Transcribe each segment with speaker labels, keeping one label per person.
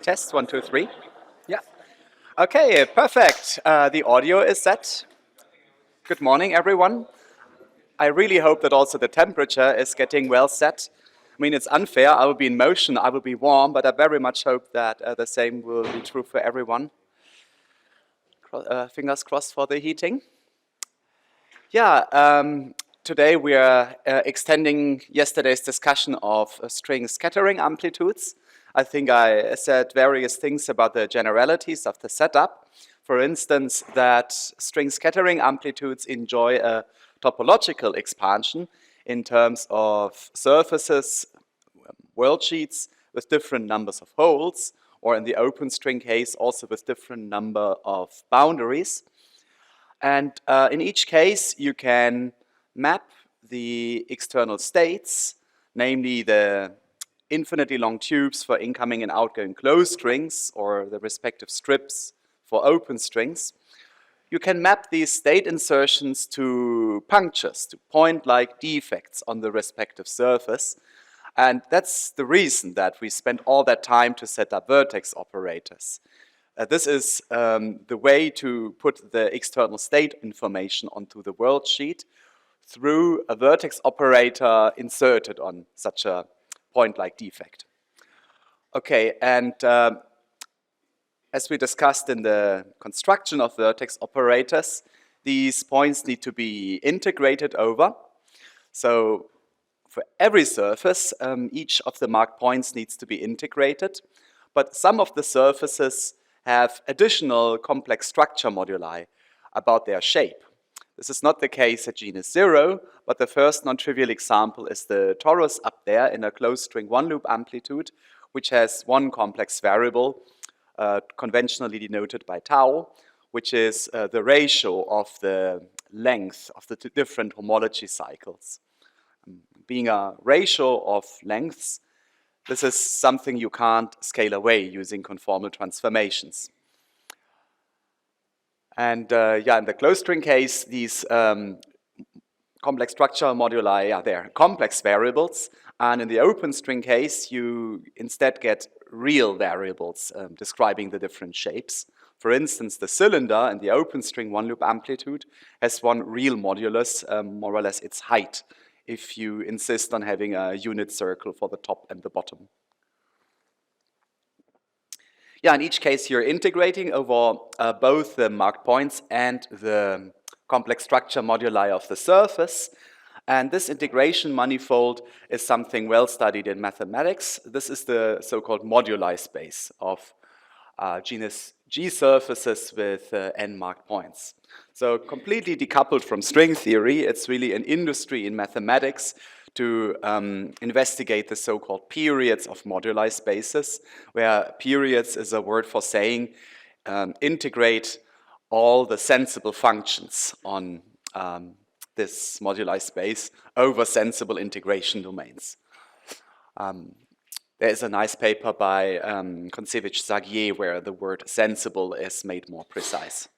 Speaker 1: Test, 1, 2, 3. Yeah. Okay, perfect. The audio is set. Good morning, everyone. I really hope that also the temperature is getting well set. I mean, it's unfair. I will be in motion, I will be warm, but I very much hope that the same will be true for everyone. Fingers crossed for the heating. Yeah, today we are extending yesterday's discussion of string scattering amplitudes. I think I said various things about the generalities of the setup. For instance, that string scattering amplitudes enjoy a topological expansion in terms of surfaces, worldsheets with different numbers of holes, or in the open string case, also with different number of boundaries. And in each case, you can map the external states, namely the infinitely long tubes for incoming and outgoing closed strings, or the respective strips for open strings. You can map these state insertions to punctures, to point-like defects on the respective surface. And that's the reason that we spent all that time to set up vertex operators. This is the way to put the external state information onto the worldsheet through a vertex operator inserted on such a point-like defect. Okay, and as we discussed in the construction of vertex operators, these points need to be integrated over. So for every surface, each of the marked points needs to be integrated, but some of the surfaces have additional complex structure moduli about their shape. This is not the case at genus 0, but the first non-trivial example is the torus up there in a closed string one-loop amplitude, which has one complex variable, conventionally denoted by tau, which is the ratio of the length of the different homology cycles. Being a ratio of lengths, this is something you can't scale away using conformal transformations. And yeah, in the closed string case, these complex structure moduli are there, complex variables. And in the open string case, you instead get real variables describing the different shapes. For instance, the cylinder in the open string one-loop amplitude has one real modulus, more or less its height, if you insist on having a unit circle for the top and the bottom. Yeah, in each case, you're integrating over both the marked points and the complex structure moduli of the surface. And this integration manifold is something well studied in mathematics. This is the so-called moduli space of genus G surfaces with n marked points. So completely decoupled from string theory, it's really an industry in mathematics to investigate the so-called periods of moduli spaces, where periods is a word for saying integrate all the sensible functions on this moduli space over sensible integration domains. There is a nice paper by Kontsevich-Zagier where the word sensible is made more precise.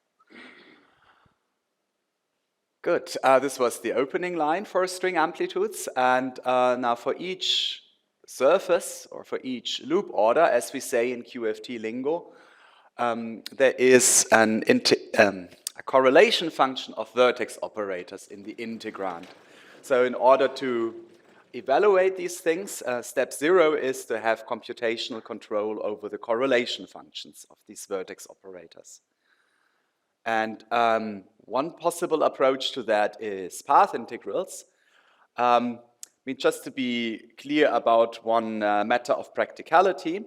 Speaker 1: Good. This was the opening line for string amplitudes. And now for each surface, or for each loop order, as we say in QFT lingo, there is a correlation function of vertex operators in the integrand. So in order to evaluate these things, step 0 is to have computational control over the correlation functions of these vertex operators. And one possible approach to that is path integrals. I mean, just to be clear about one matter of practicality,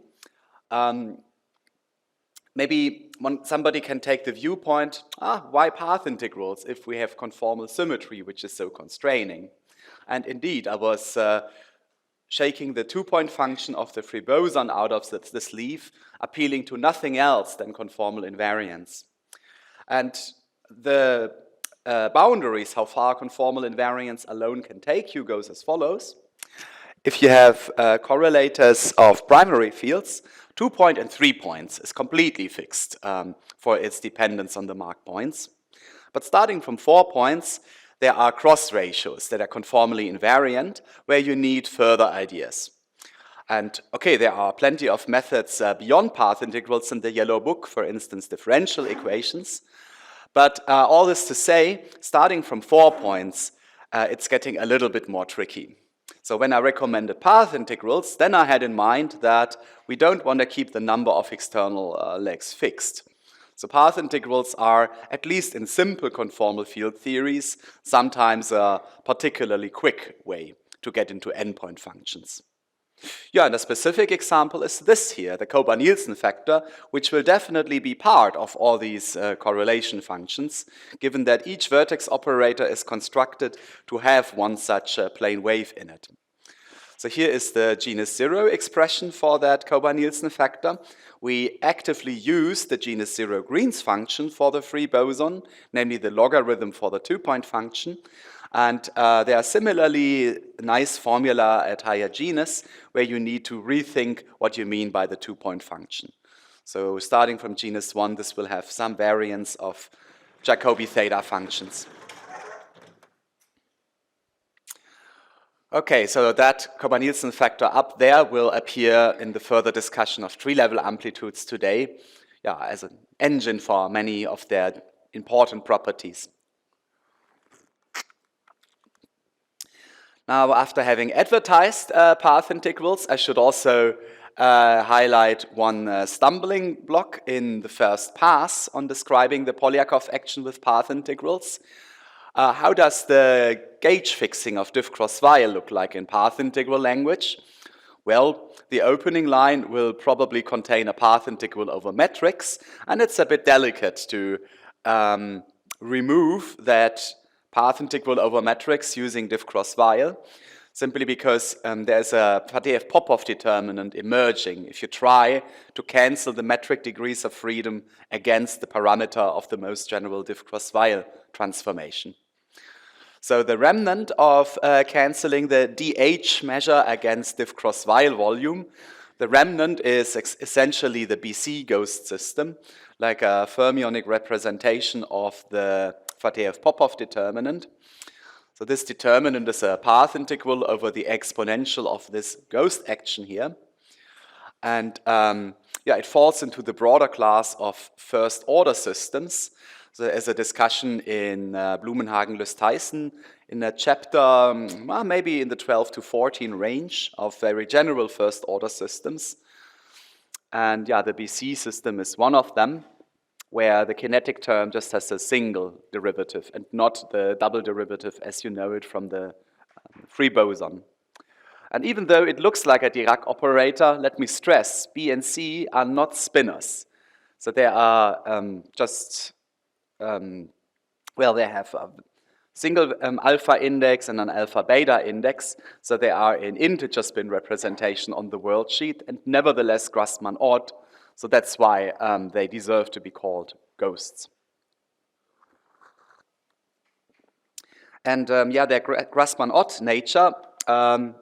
Speaker 1: maybe somebody can take the viewpoint, why path integrals if we have conformal symmetry, which is so constraining? And indeed, I was shaking the two-point function of the free boson out of the sleeve, appealing to nothing else than conformal invariance. And the boundaries, how far conformal invariance alone can take you, goes as follows. If you have correlators of primary fields, 2 point and 3 points is completely fixed for its dependence on the marked points. But starting from 4 points, there are cross ratios that are conformally invariant, where you need further ideas. And okay, there are plenty of methods beyond path integrals in the yellow book, for instance, differential equations. But all this to say, starting from 4 points, it's getting a little bit more tricky. So when I recommended path integrals, then I had in mind that we don't want to keep the number of external legs fixed. So path integrals are, at least in simple conformal field theories, sometimes a particularly quick way to get into endpoint functions. Yeah, and a specific example is this here, the Kober-Nielsen factor, which will definitely be part of all these correlation functions, given that each vertex operator is constructed to have one such plane wave in it. So here is the genus 0 expression for that Kober-Nielsen factor. We actively use the genus 0 Green's function for the free boson, namely the logarithm for the 2-point function. And there are similarly nice formula at higher genus where you need to rethink what you mean by the 2-point function. So starting from genus 1, this will have some variance of Jacobi theta functions. Okay, so that Kober-Nielsen factor up there will appear in the further discussion of tree-level amplitudes today, as an engine for many of their important properties. Now, after having advertised path integrals, I should also highlight one stumbling block in the first pass on describing the Polyakov action with path integrals. How does the gauge fixing of diff cross vial look like in path integral language? Well, the opening line will probably contain a path integral over metrics, and it's a bit delicate to remove that path integral over metrics using diff cross vial, simply because there's a Faddeev-Popov determinant emerging if you try to cancel the metric degrees of freedom against the parameter of the most general diff cross vial transformation. So the remnant of canceling the DH measure against diff cross vial volume, the remnant is essentially the BC ghost system, like a fermionic representation of the Faddeev-Popov determinant. So this determinant is a path integral over the exponential of this ghost action here. And it falls into the broader class of first order systems. So there's a discussion in Blumenhagen-Lüst-Tyson in a chapter, maybe in the 12 to 14 range of very general first order systems. And the BC system is one of them, where the kinetic term just has a single derivative and not the double derivative as you know it from the free boson. And even though it looks like a Dirac operator, let me stress, B and C are not spinors. So they are they have a single alpha index and an alpha beta index, so they are in integer spin representation on the world sheet and nevertheless Grassmann odd. So that's why they deserve to be called ghosts. And their Grassmann odd nature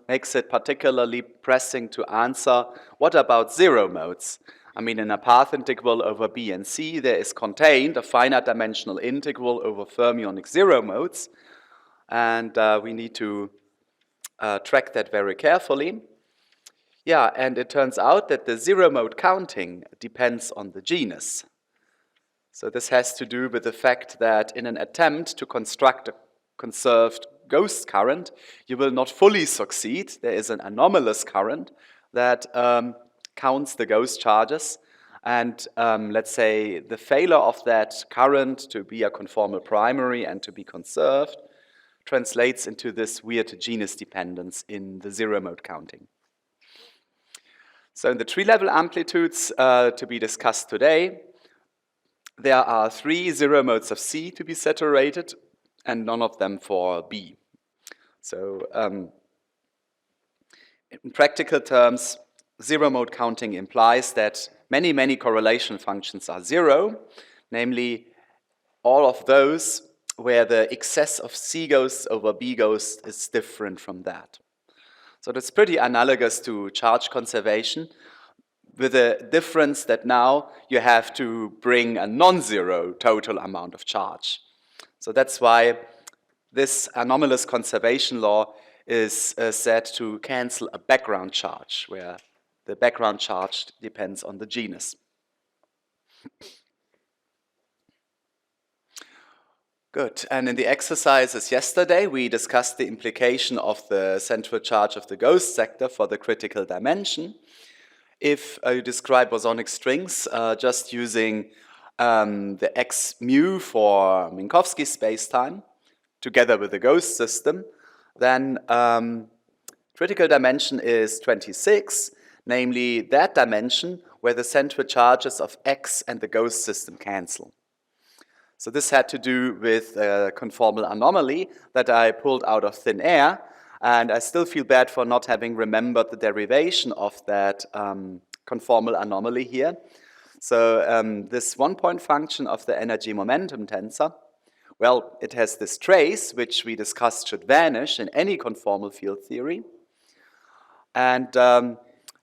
Speaker 1: makes it particularly pressing to answer, what about zero modes? I mean, in a path integral over B and C, there is contained a finite dimensional integral over fermionic zero modes, and we need to track that very carefully. Yeah, and it turns out that the zero mode counting depends on the genus. So this has to do with the fact that in an attempt to construct a conserved ghost current, you will not fully succeed. There is an anomalous current that counts the ghost charges. And let's say the failure of that current to be a conformal primary and to be conserved translates into this weird genus dependence in the zero mode counting. So in the tree-level amplitudes to be discussed today, there are 3 zero modes of C to be saturated and none of them for B. So in practical terms, zero mode counting implies that many correlation functions are zero, namely all of those where the excess of C ghosts over B ghosts is different from that. So that's pretty analogous to charge conservation, with the difference that now you have to bring a non-zero total amount of charge. So that's why this anomalous conservation law is said to cancel a background charge, where the background charge depends on the genus. Good. And in the exercises yesterday, we discussed the implication of the central charge of the ghost sector for the critical dimension. If you describe bosonic strings just using the x mu for Minkowski spacetime together with the ghost system, then critical dimension is 26, namely that dimension where the central charges of x and the ghost system cancel. So this had to do with a conformal anomaly that I pulled out of thin air, and I still feel bad for not having remembered the derivation of that conformal anomaly here. So this one-point function of the energy momentum tensor, well, it has this trace, which we discussed should vanish in any conformal field theory. And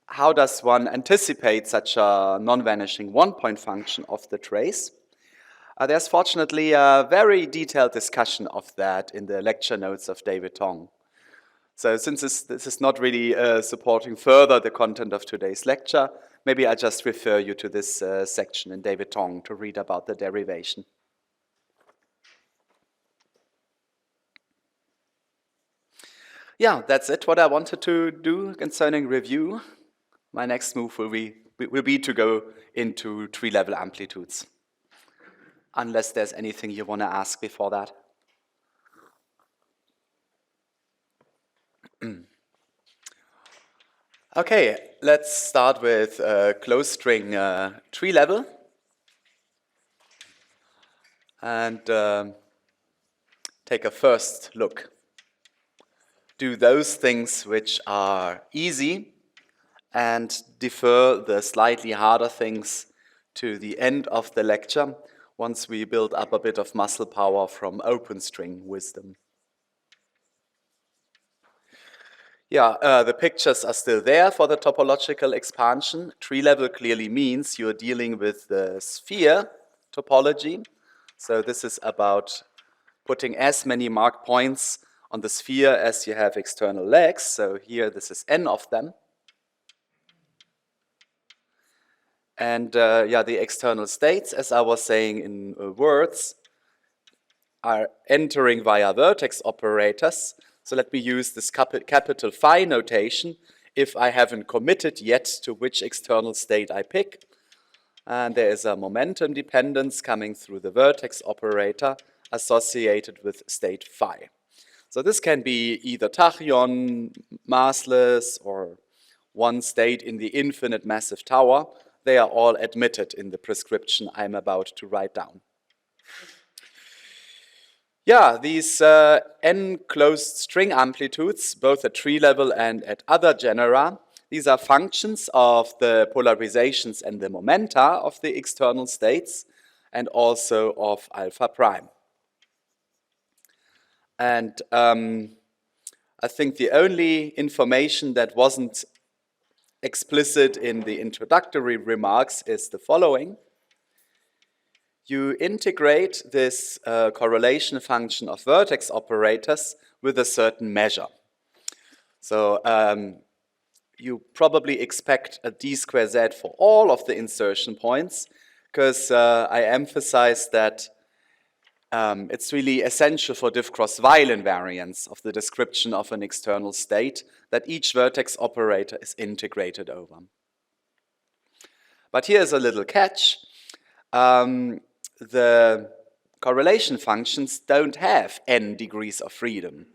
Speaker 1: how does one anticipate such a non-vanishing one-point function of the trace? There's fortunately a very detailed discussion of that in the lecture notes of David Tong. So since this is not really supporting further the content of today's lecture, maybe I just refer you to this section in David Tong to read about the derivation. Yeah, that's it, what I wanted to do concerning review. My next move will be to go into tree-level amplitudes. Unless there's anything you want to ask before that. Okay, let's start with closed string tree level. And take a first look. Do those things which are easy and defer the slightly harder things to the end of the lecture, once we build up a bit of muscle power from open string wisdom. Yeah, the pictures are still there for the topological expansion. Tree level clearly means you're dealing with the sphere topology. So this is about putting as many mark points on the sphere as you have external legs. So here this is n of them. And yeah, the external states, as I was saying in words, are entering via vertex operators. So let me use this capital phi notation if I haven't committed yet to which external state I pick. And there is a momentum dependence coming through the vertex operator associated with state phi. So this can be either tachyon, massless, or one state in the infinite massive tower. They are all admitted in the prescription I'm about to write down. Yeah, these n closed string amplitudes, both at tree level and at other genera, these are functions of the polarizations and the momenta of the external states and also of alpha prime. And I think the only information that wasn't explicit in the introductory remarks is the following. You integrate this correlation function of vertex operators with a certain measure. So you probably expect a d square z for all of the insertion points, because I emphasize that it's really essential for diff cross Weil invariance of the description of an external state that each vertex operator is integrated over. But here's a little catch. The correlation functions don't have n degrees of freedom.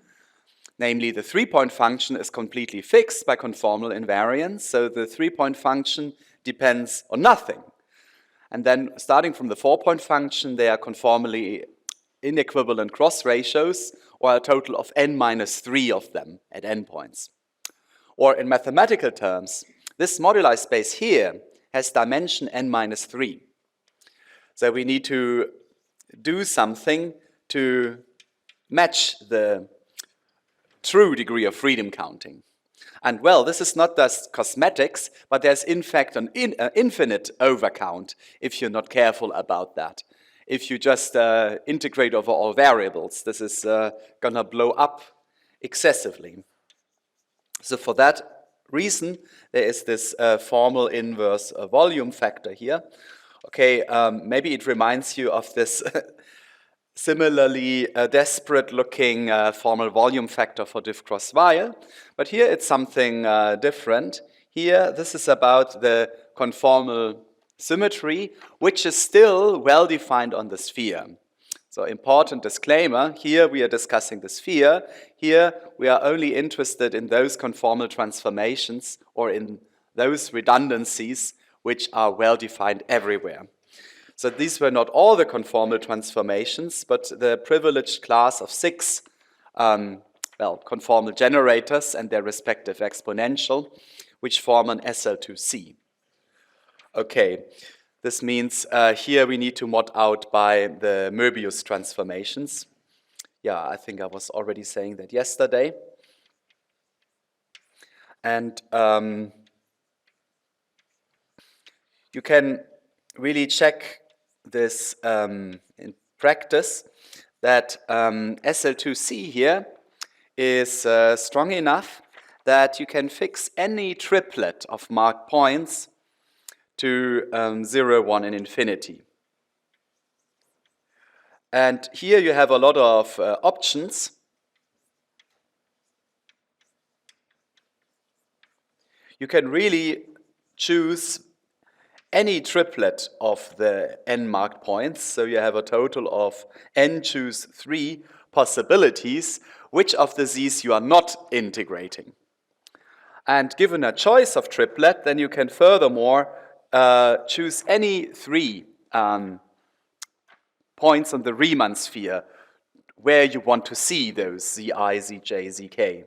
Speaker 1: Namely, the 3-point function is completely fixed by conformal invariance, so the 3-point function depends on nothing. And then starting from the 4-point function, they are conformally inequivalent cross ratios, or a total of n minus 3 of them at n points. Or in mathematical terms, this moduli space here has dimension n minus 3. So we need to do something to match the true degree of freedom counting. And well, this is not just cosmetics, but there's in fact an infinite overcount if you're not careful about that. If you just integrate over all variables, this is gonna blow up excessively. So for that reason, there is this formal inverse volume factor here. Okay, maybe it reminds you of this similarly desperate-looking formal volume factor for diff cross Weil, but here it's something different. Here, this is about the conformal symmetry, which is still well-defined on the sphere. So important disclaimer, here we are discussing the sphere. Here we are only interested in those conformal transformations or in those redundancies which are well-defined everywhere. So these were not all the conformal transformations, but the privileged class of 6 conformal generators and their respective exponential, which form an SL2C. Okay, this means here we need to mod out by the Möbius transformations. Yeah, I think I was already saying that yesterday. And you can really check this in practice, that SL2C here is strong enough that you can fix any triplet of marked points to 0, 1, and infinity. And here you have a lot of options. You can really choose any triplet of the n marked points, so you have a total of n choose 3 possibilities, which of the z's you are not integrating. And given a choice of triplet, then you can furthermore choose any 3 points on the Riemann sphere where you want to see those zi, zj, zk.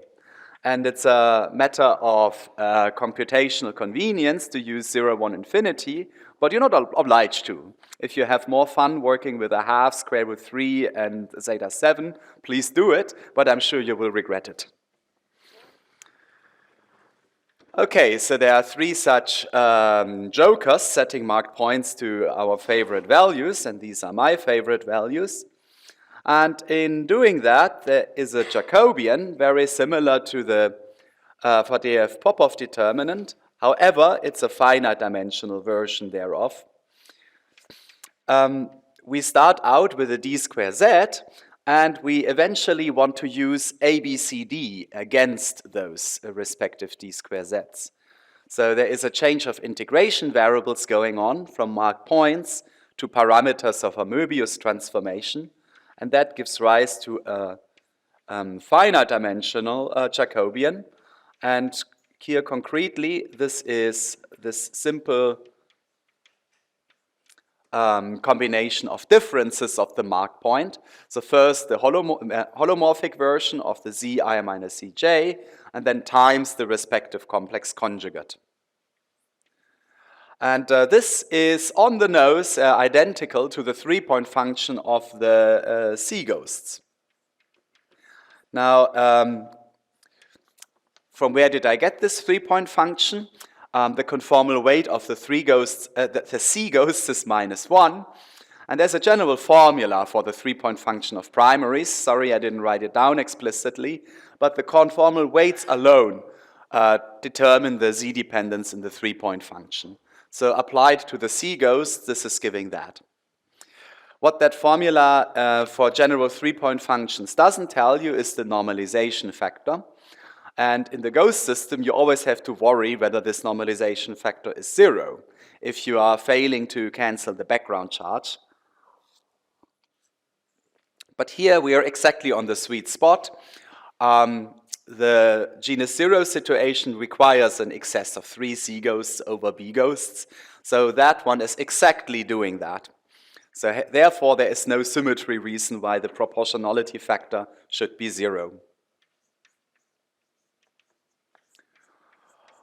Speaker 1: And it's a matter of computational convenience to use 0, 1, infinity, but you're not obliged to. If you have more fun working with a half, square root 3, and zeta 7, please do it, but I'm sure you will regret it. Okay, so there are 3 such jokers setting marked points to our favorite values, and these are my favorite values. And in doing that, there is a Jacobian, very similar to the Fadeev-Popov determinant. However, it's a finite dimensional version thereof. We start out with a d square z, and we eventually want to use ABCD against those respective d square z's. So there is a change of integration variables going on from marked points to parameters of a Möbius transformation. And that gives rise to a finite dimensional Jacobian. And here concretely, this is this simple combination of differences of the marked point. So first the holomorphic version of the zi minus cj, and then times the respective complex conjugate. And this is on the nose identical to the 3-point function of the C ghosts. Now, from where did I get this 3-point function? The conformal weight of the 3 ghosts, the C ghosts is -1. And there's a general formula for the 3-point function of primaries. Sorry, I didn't write it down explicitly, but the conformal weights alone determine the Z dependence in the 3-point function. So applied to the C ghosts, this is giving that. What that formula for general 3-point functions doesn't tell you is the normalization factor. And in the ghost system, you always have to worry whether this normalization factor is 0 if you are failing to cancel the background charge. But here we are exactly on the sweet spot. The genus 0 situation requires an excess of 3 C ghosts over B ghosts. So that one is exactly doing that. So therefore, there is no symmetry reason why the proportionality factor should be 0.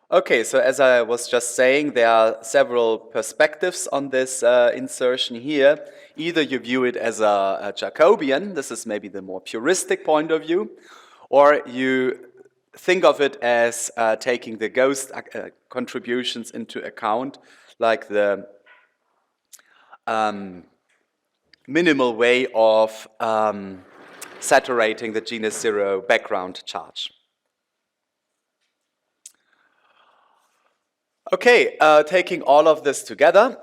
Speaker 1: Okay, so as I was just saying, there are several perspectives on this insertion here. Either you view it as a Jacobian, this is maybe the more puristic point of view, or you think of it as taking the ghost contributions into account, like the minimal way of saturating the genus 0 background charge. Okay, taking all of this together,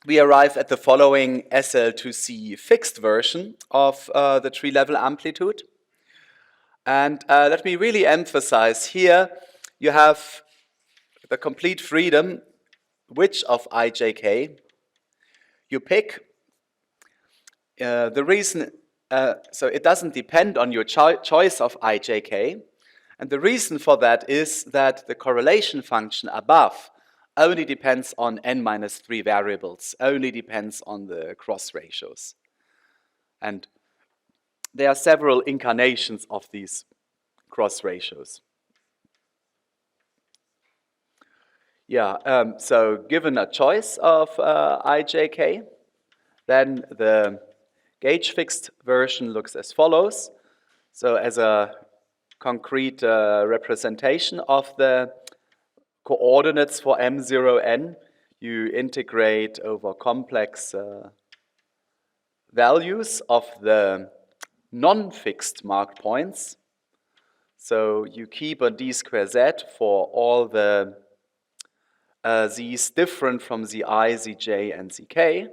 Speaker 1: we arrive at the following SL2C fixed version of the tree-level amplitude. And let me really emphasize here, you have the complete freedom which of ijk you pick. The reason, so it doesn't depend on your choice of ijk. And the reason for that is that the correlation function above only depends on n-3 variables, only depends on the cross ratios. And there are several incarnations of these cross ratios. Yeah, so given a choice of ijk, then the gauge fixed version looks as follows. So as a concrete representation of the coordinates for m0n, you integrate over complex values of the non-fixed marked points. So you keep a d square z for all the z's different from zi, zj, and zk.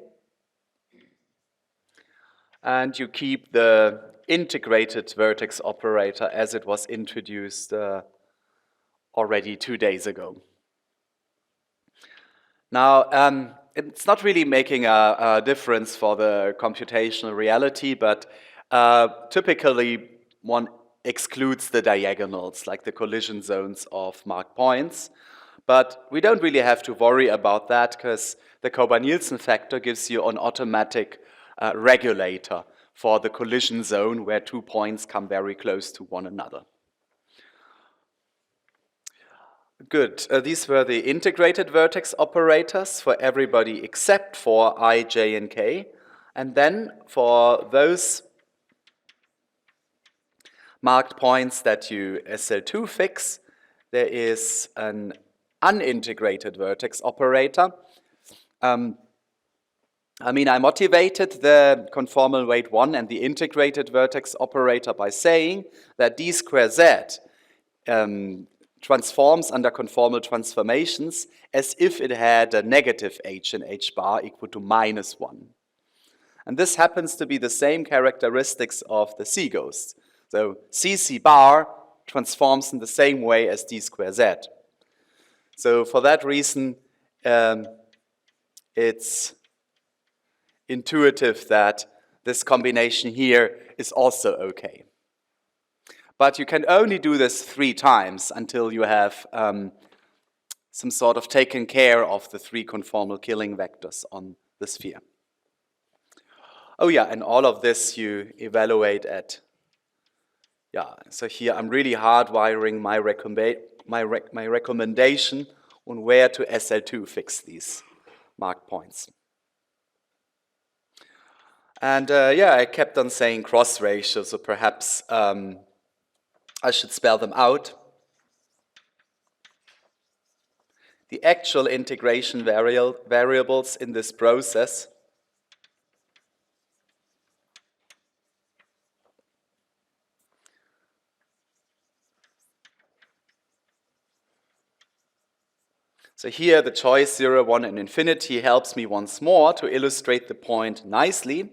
Speaker 1: And you keep the integrated vertex operator as it was introduced already 2 days ago. Now, it's not really making a difference for the computational reality, but typically one excludes the diagonals, like the collision zones of marked points. But we don't really have to worry about that because the Kober-Nielsen factor gives you an automatic regulator for the collision zone where 2 points come very close to one another. Good. These were the integrated vertex operators for everybody except for I, j, and k. And then for those marked points that you SL2 fix, there is an unintegrated vertex operator. I motivated the conformal weight 1 and the integrated vertex operator by saying that d square z transforms under conformal transformations as if it had a negative h in h bar equal to -1. And this happens to be the same characteristics of the C-ghost. So CC bar transforms in the same way as d square z. So for that reason, it's intuitive that this combination here is also okay. But you can only do this 3 times until you have some sort of taken care of the 3 conformal killing vectors on the sphere. Oh yeah, and all of this you evaluate at, so here I'm really hardwiring my recommendation on where to SL2 fix these marked points. And I kept on saying cross ratios, so perhaps I should spell them out. The actual integration variables in this process so here the choice 0, 1, and infinity helps me once more to illustrate the point nicely.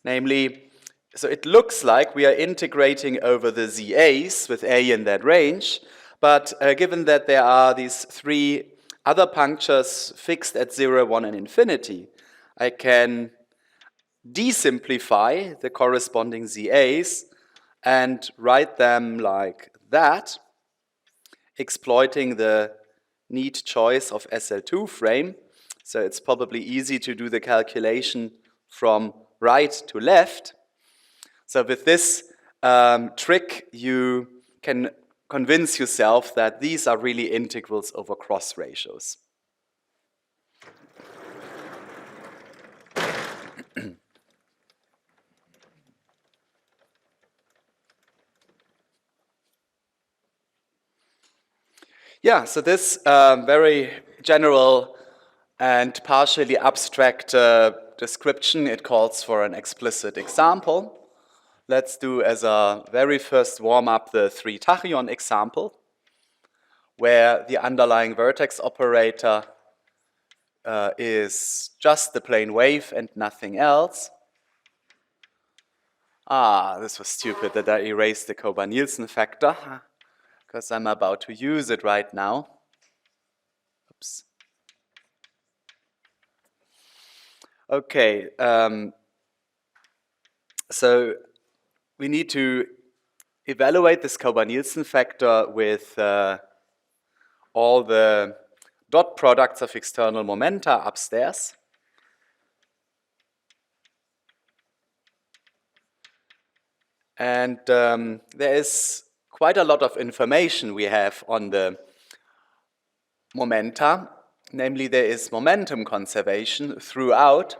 Speaker 1: Namely, so it looks like we are integrating over the ZAs with A in that range, but given that there are these 3 other punctures fixed at 0, 1, and infinity, I can desimplify the corresponding ZAs and write them like that, exploiting the neat choice of SL2 frame. So it's probably easy to do the calculation from right to left. So with this trick, you can convince yourself that these are really integrals over cross ratios. So this very general and partially abstract description, it calls for an explicit example. Let's do as a very first warm-up the 3 tachyon example, where the underlying vertex operator is just the plane wave and nothing else. This was stupid that I erased the Kober-Nielsen factor, because I'm about to use it right now. Oops. Okay, so we need to evaluate this Kober-Nielsen factor with all the dot products of external momenta upstairs. And there is quite a lot of information we have on the momenta. Namely, there is momentum conservation throughout.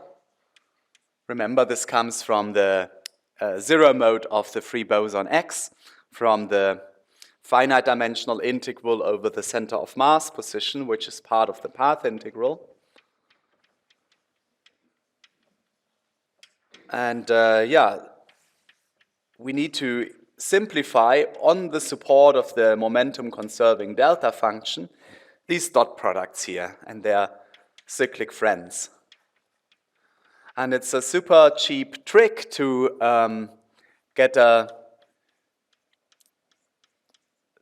Speaker 1: Remember, this comes from the zero mode of the free boson X, from the finite dimensional integral over the center of mass position, which is part of the path integral. And we need to simplify on the support of the momentum conserving delta function these dot products here and their cyclic friends. And it's a super cheap trick to get a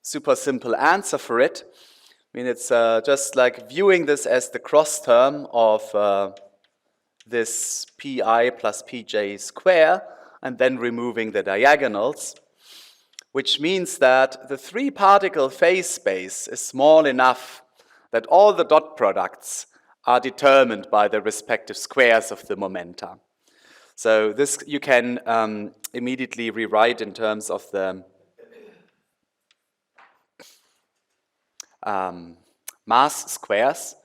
Speaker 1: super simple answer for it. I mean, it's just like viewing this as the cross term of this pi plus pj square and then removing the diagonals, which means that the three-particle phase space is small enough that all the dot products are determined by the respective squares of the momenta. So this you can immediately rewrite in terms of the mass squares,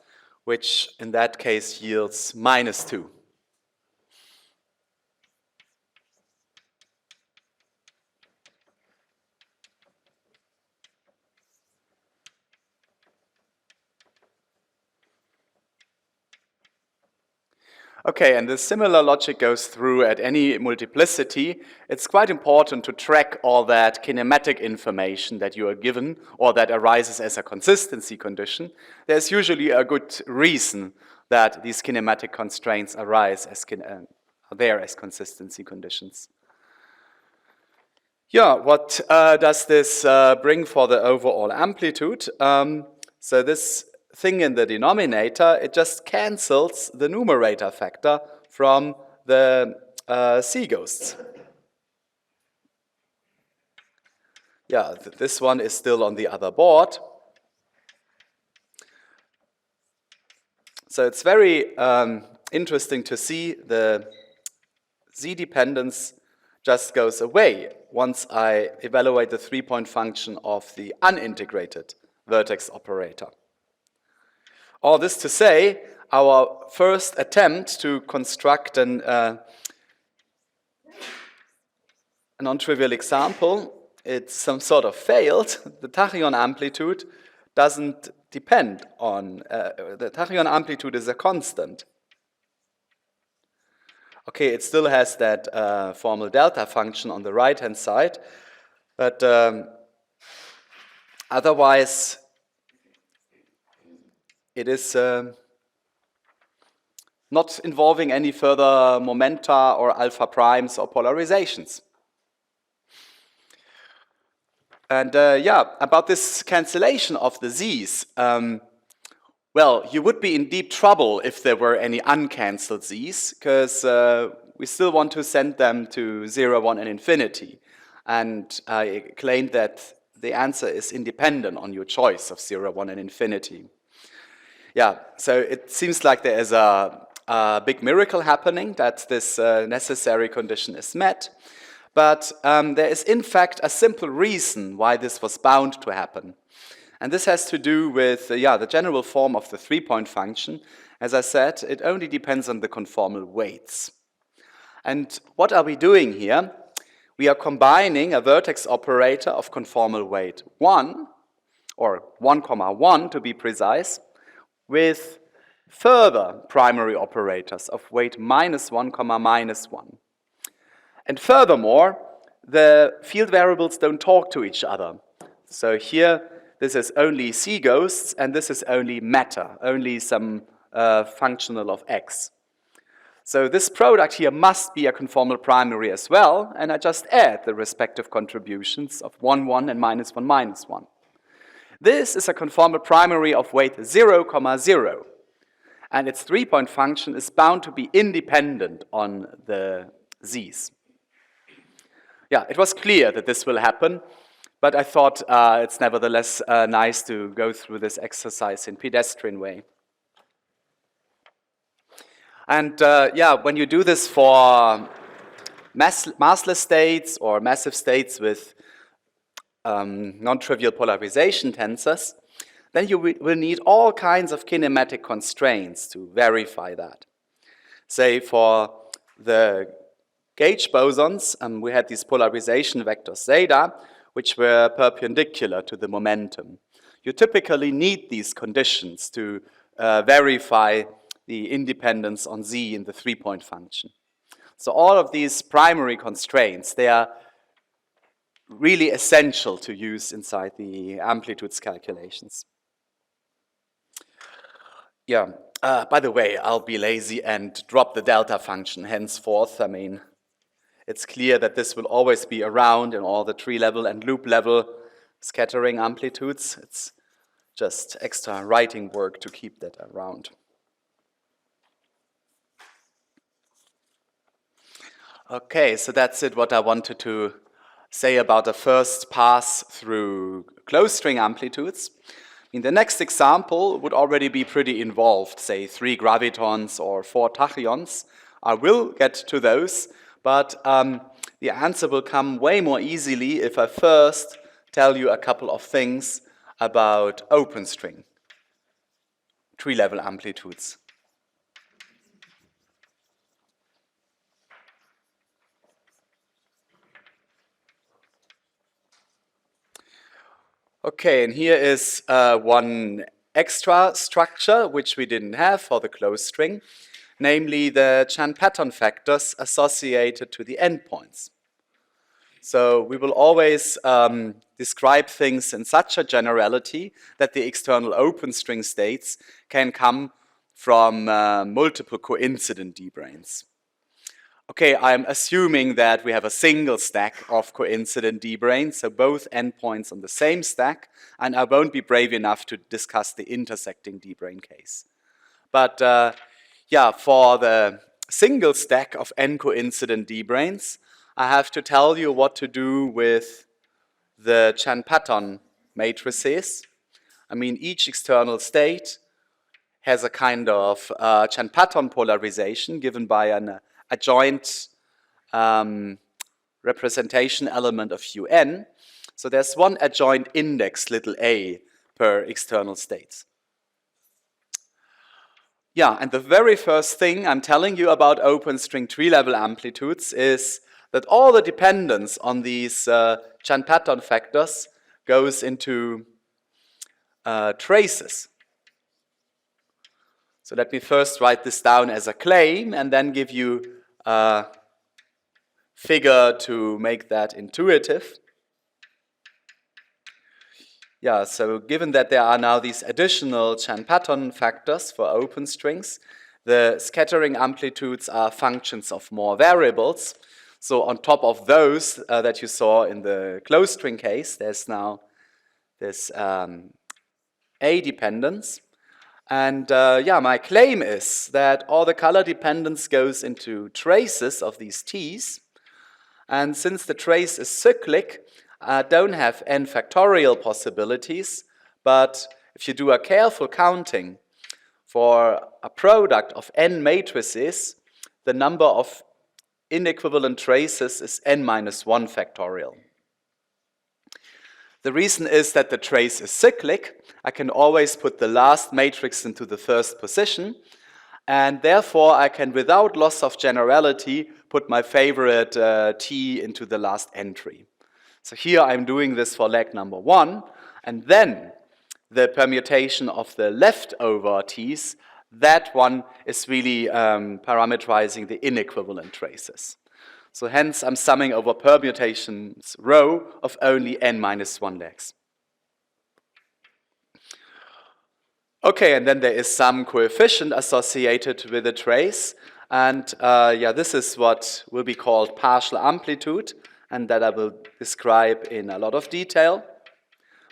Speaker 1: which in that case yields -2. Okay, and the similar logic goes through at any multiplicity. It's quite important to track all that kinematic information that you are given or that arises as a consistency condition. There's usually a good reason that these kinematic constraints arise as are there as consistency conditions. Yeah, what does this bring for the overall amplitude? So this thing in the denominator, it just cancels the numerator factor from the C ghosts. Yeah, this one is still on the other board. So it's very interesting to see the Z dependence just goes away once I evaluate the three-point function of the unintegrated vertex operator. All this to say, our first attempt to construct a non-trivial example, it's some sort of failed. The tachyon amplitude doesn't depend on, the tachyon amplitude is a constant. Okay, it still has that formal delta function on the right-hand side, but otherwise it is not involving any further momenta or alpha primes or polarizations. And about this cancellation of the z's, well, you would be in deep trouble if there were any uncancelled z's, because we still want to send them to 0, 1, and infinity. And I claimed that the answer is independent on your choice of 0, 1, and infinity. Yeah, so it seems like there is a big miracle happening, that this necessary condition is met. But there is in fact a simple reason why this was bound to happen. And this has to do with the general form of the three-point function. As I said, it only depends on the conformal weights. And what are we doing here? We are combining a vertex operator of conformal weight 1, or 1, 1 to be precise, with further primary operators of weight -1, -1. And furthermore, the field variables don't talk to each other. So here this is only C ghosts, and this is only matter, only some functional of X. So this product here must be a conformal primary as well, and I just add the respective contributions of 1, 1 and minus 1, minus 1. This is a conformal primary of weight 0, 0, and its 3-point function is bound to be independent on the Z's. Yeah, it was clear that this will happen, but I thought it's nevertheless nice to go through this exercise in pedestrian way. And yeah, when you do this for massless states or massive states with non-trivial polarization tensors, then you will need all kinds of kinematic constraints to verify that. Say for the gauge bosons, we had these polarization vectors zeta, which were perpendicular to the momentum. You typically need these conditions to verify the independence on Z in the 3-point function. So all of these primary constraints, they are really essential to use inside the amplitudes calculations. Yeah, by the way, I'll be lazy and drop the delta function henceforth. I mean, it's clear that this will always be around in all the tree-level and loop-level scattering amplitudes. It's just extra writing work to keep that around. Okay, so that's it, what I wanted to say about the first pass through closed string amplitudes. In the next example would already be pretty involved, say 3 gravitons or 4 tachyons. I will get to those, but the answer will come way more easily if I first tell you a couple of things about open string tree-level amplitudes. Okay, and here is one extra structure which we didn't have for the closed string, namely the Chan pattern factors associated to the endpoints. So we will always describe things in such a generality that the external open string states can come from multiple coincident d-branes. Okay, I'm assuming that we have a single stack of coincident d-branes, so both endpoints on the same stack, and I won't be brave enough to discuss the intersecting d-brane case. But yeah, for the single stack of n coincident d-branes, I have to tell you what to do with the Chan pattern matrices. I mean, each external state has a kind of Chan pattern polarization given by an adjoint representation element of UN. So there's one adjoint index, little a, per external state. Yeah, and the very first thing I'm telling you about open string tree-level amplitudes is that all the dependence on these Chan pattern factors goes into traces. So let me first write this down as a claim and then give you a figure to make that intuitive. Yeah, so given that there are now these additional Chan pattern factors for open strings, the scattering amplitudes are functions of more variables. So on top of those that you saw in the closed string case, there's now this A dependence. And yeah, my claim is that all the color dependence goes into traces of these T's. And since the trace is cyclic, I don't have n factorial possibilities, but if you do a careful counting for a product of n matrices, the number of inequivalent traces is n minus 1 factorial. The reason is that the trace is cyclic. I can always put the last matrix into the first position, and therefore I can, without loss of generality, put my favorite T into the last entry. So here I'm doing this for leg number 1, and then the permutation of the leftover T's, that one is really parameterizing the inequivalent traces. So hence I'm summing over permutations rho of only n minus 1 legs. Okay, and then there is some coefficient associated with the trace. And yeah, this is what will be called partial amplitude, and that I will describe in a lot of detail.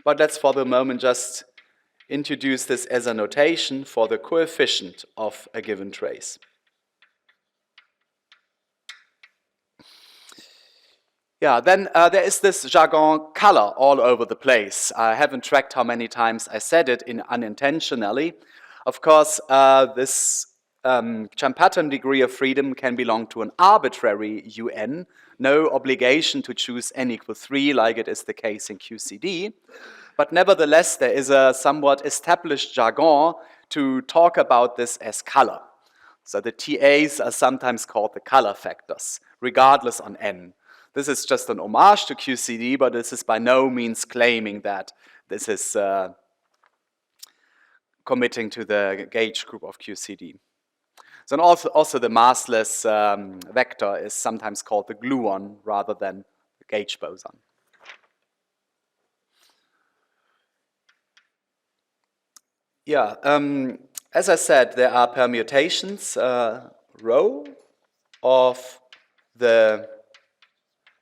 Speaker 1: But let's for the moment just introduce this as a notation for the coefficient of a given trace. Yeah, then there is this jargon color all over the place. I haven't tracked how many times I said it unintentionally. Of course, this Champatton degree of freedom can belong to an arbitrary UN, no obligation to choose n equals 3 like it is the case in QCD. But nevertheless, there is a somewhat established jargon to talk about this as color. So the TAs are sometimes called the color factors, regardless on n. This is just an homage to QCD, but this is by no means claiming that this is committing to the gauge group of QCD. So and also the massless vector is sometimes called the gluon rather than the gauge boson. Yeah, as I said, there are permutations, rho of the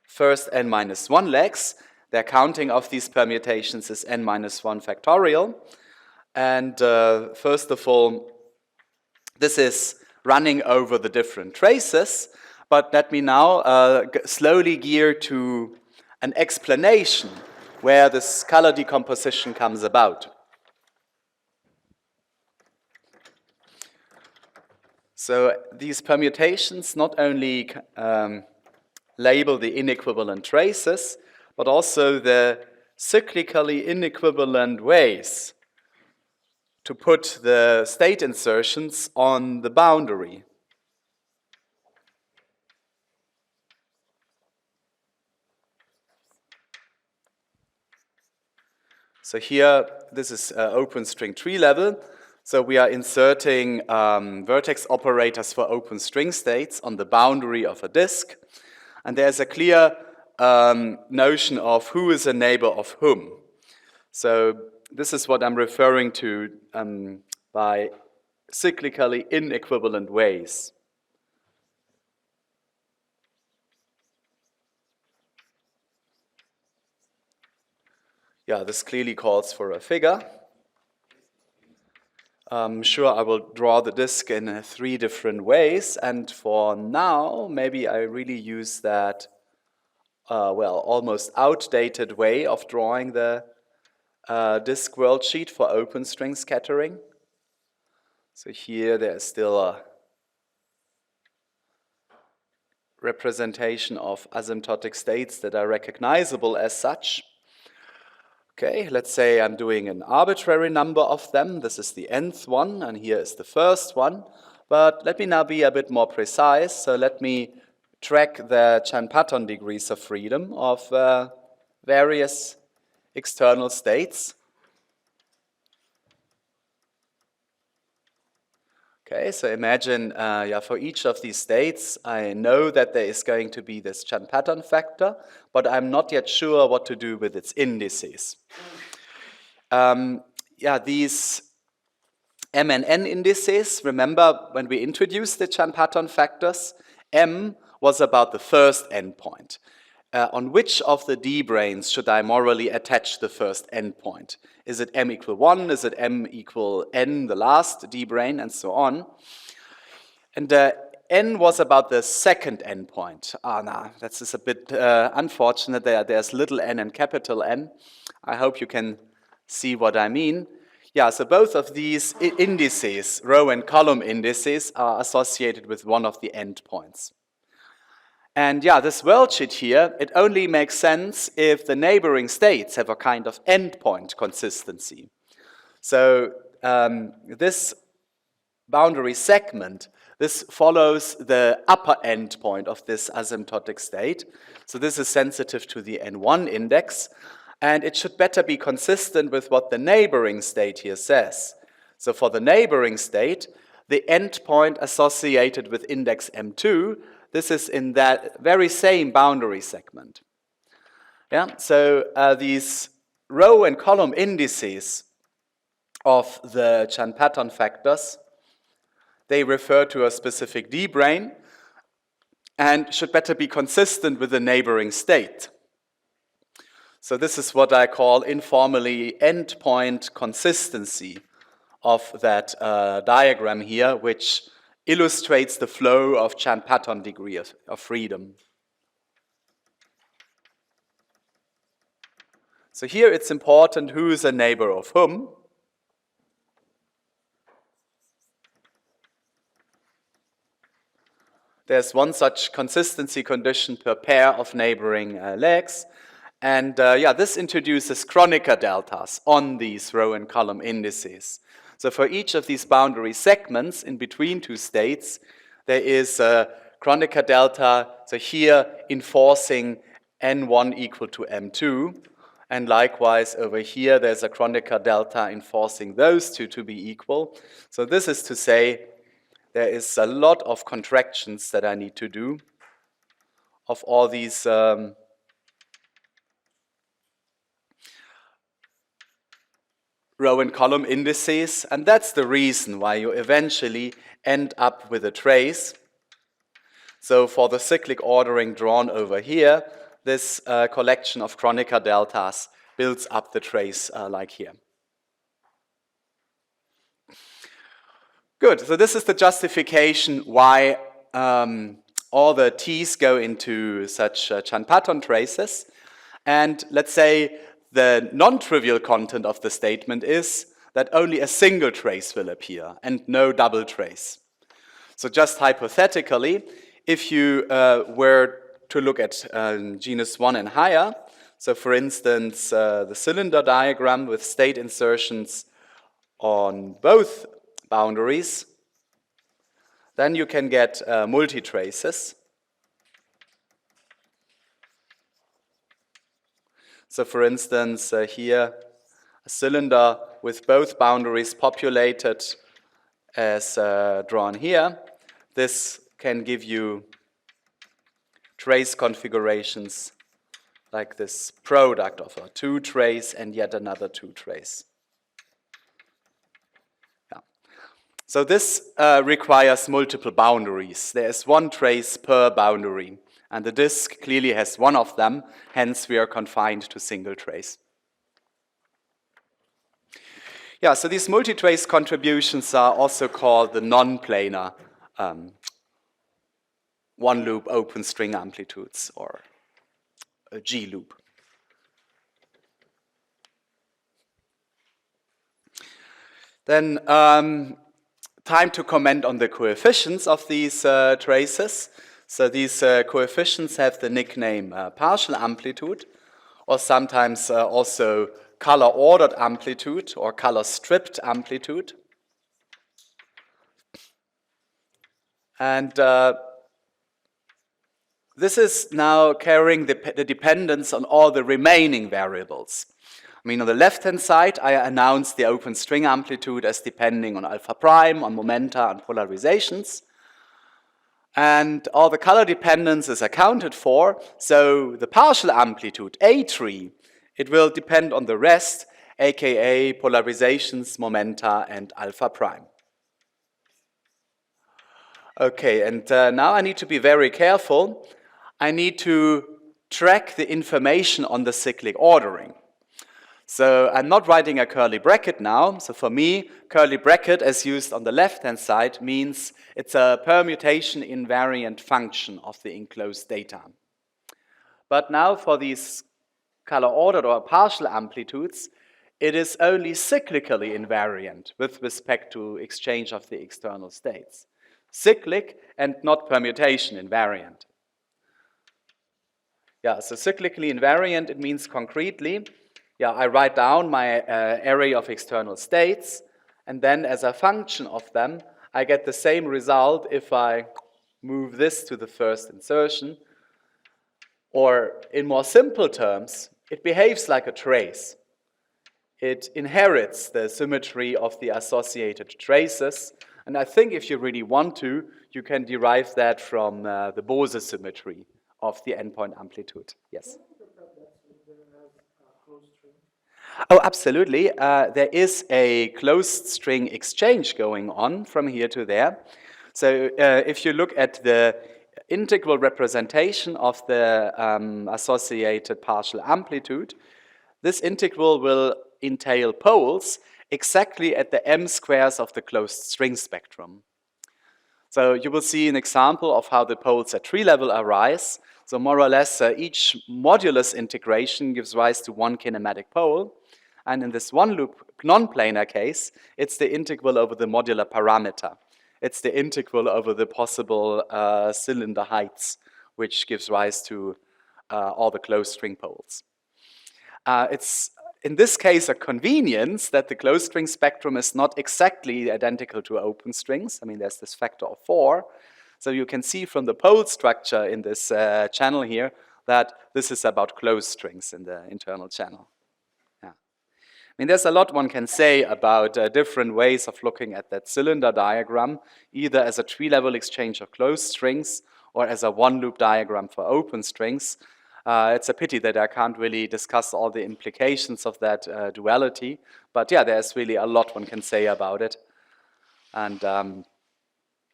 Speaker 1: first n-1 legs. The counting of these permutations is n-1 factorial. And first of all, this is running over the different traces. But let me now slowly gear to an explanation where this color decomposition comes about. So these permutations not only label the inequivalent traces, but also the cyclically inequivalent ways to put the state insertions on the boundary. So here, this is open string tree level. So we are inserting vertex operators for open string states on the boundary of a disk. And there's a clear notion of who is a neighbor of whom. So this is what I'm referring to by cyclically inequivalent ways. Yeah, this clearly calls for a figure. Sure, I will draw the disk in 3 different ways, and for now, maybe I really use that, well, almost outdated way of drawing the disk worldsheet for open string scattering. So here there is still a representation of asymptotic states that are recognizable as such. Okay, let's say I'm doing an arbitrary number of them. This is the nth one, and here is the first one. But let me now be a bit more precise. So let me track the Champatton degrees of freedom of various external states. Okay, so imagine yeah, for each of these states, I know that there is going to be this Champatton factor, but I'm not yet sure what to do with its indices. Yeah, these M and N indices, remember when we introduced the Champatton factors, M was about the first endpoint. On which of the D branes should I morally attach the first endpoint? Is it M equal 1? Is it M equal N, the last D brane, and so on? And N was about the second endpoint. No, that's just a bit unfortunate. There's little n and capital N. I hope you can see what I mean. Yeah, so both of these indices, row and column indices, are associated with one of the endpoints. And yeah, this worldsheet here, it only makes sense if the neighboring states have a kind of endpoint consistency. So this boundary segment, this follows the upper endpoint of this asymptotic state. So this is sensitive to the N1 index, and it should better be consistent with what the neighboring state here says. So for the neighboring state, the endpoint associated with index M2, this is in that very same boundary segment. Yeah, so these row and column indices of the Chan pattern factors, they refer to a specific D-brane and should better be consistent with the neighboring state. So this is what I call informally endpoint consistency of that diagram here, which illustrates the flow of Chan pattern degree of freedom. So here it's important who is a neighbor of whom. There's one such consistency condition per pair of neighboring legs. And this introduces Kronecker deltas on these row and column indices. So for each of these boundary segments in between two states, there is a Kronecker delta, so here enforcing N1 equal to M2. And likewise over here, there's a Kronecker delta enforcing those two to be equal. So this is to say, there is a lot of contractions that I need to do of all these row and column indices, and that's the reason why you eventually end up with a trace. So for the cyclic ordering drawn over here, this collection of Kronecker deltas builds up the trace like here. Good, so this is the justification why all the T's go into such Chan pattern traces. And let's say the non-trivial content of the statement is that only a single trace will appear and no double trace. So just hypothetically, if you were to look at genus 1 and higher, so for instance, the cylinder diagram with state insertions on both boundaries, then you can get multi-traces. So for instance, here, a cylinder with both boundaries populated as drawn here. This can give you trace configurations like this product of a 2 trace and yet another 2 trace. Yeah. So this requires multiple boundaries. There is 1 trace per boundary, and the disk clearly has 1 of them, hence we are confined to single trace. Yeah, so these multi-trace contributions are also called the non-planar one-loop open string amplitudes, or a G-loop. Then time to comment on the coefficients of these traces. So these coefficients have the nickname partial amplitude, or sometimes also color-ordered amplitude or color-stripped amplitude. And this is now carrying the dependence on all the remaining variables. I mean, on the left-hand side, I announced the open string amplitude as depending on alpha prime, on momenta, and polarizations. And all the color dependence is accounted for, so the partial amplitude, A tree, it will depend on the rest, aka polarizations, momenta, and alpha prime. Okay, and now I need to be very careful. I need to track the information on the cyclic ordering. So I'm not writing a curly bracket now. So for me, curly bracket as used on the left-hand side means it's a permutation invariant function of the enclosed data. But now for these color-ordered or partial amplitudes, it is only cyclically invariant with respect to exchange of the external states. Cyclic and not permutation invariant. Yeah, so cyclically invariant, it means concretely, I write down my array of external states, and then as a function of them, I get the same result if I move this to the first insertion. Or in more simple terms, it behaves like a trace. It inherits the symmetry of the associated traces, and I think if you really want to, you can derive that from the Bose symmetry of the endpoint amplitude. Yes? Oh, absolutely. There is a closed string exchange going on from here to there. So if you look at the integral representation of the associated partial amplitude, this integral will entail poles exactly at the m squares of the closed string spectrum. So you will see an example of how the poles at tree level arise. So more or less, each modulus integration gives rise to one kinematic pole. And in this one loop non-planar case, it's the integral over the modular parameter. It's the integral over the possible cylinder heights, which gives rise to all the closed string poles. It's in this case a convenience that the closed string spectrum is not exactly identical to open strings. I mean, there's this factor of 4. So you can see from the pole structure in this channel here that this is about closed strings in the internal channel. Yeah. I mean, there's a lot one can say about different ways of looking at that cylinder diagram, either as a tree-level exchange of closed strings or as a one-loop diagram for open strings. It's a pity that I can't really discuss all the implications of that duality, but yeah, there's really a lot one can say about it. And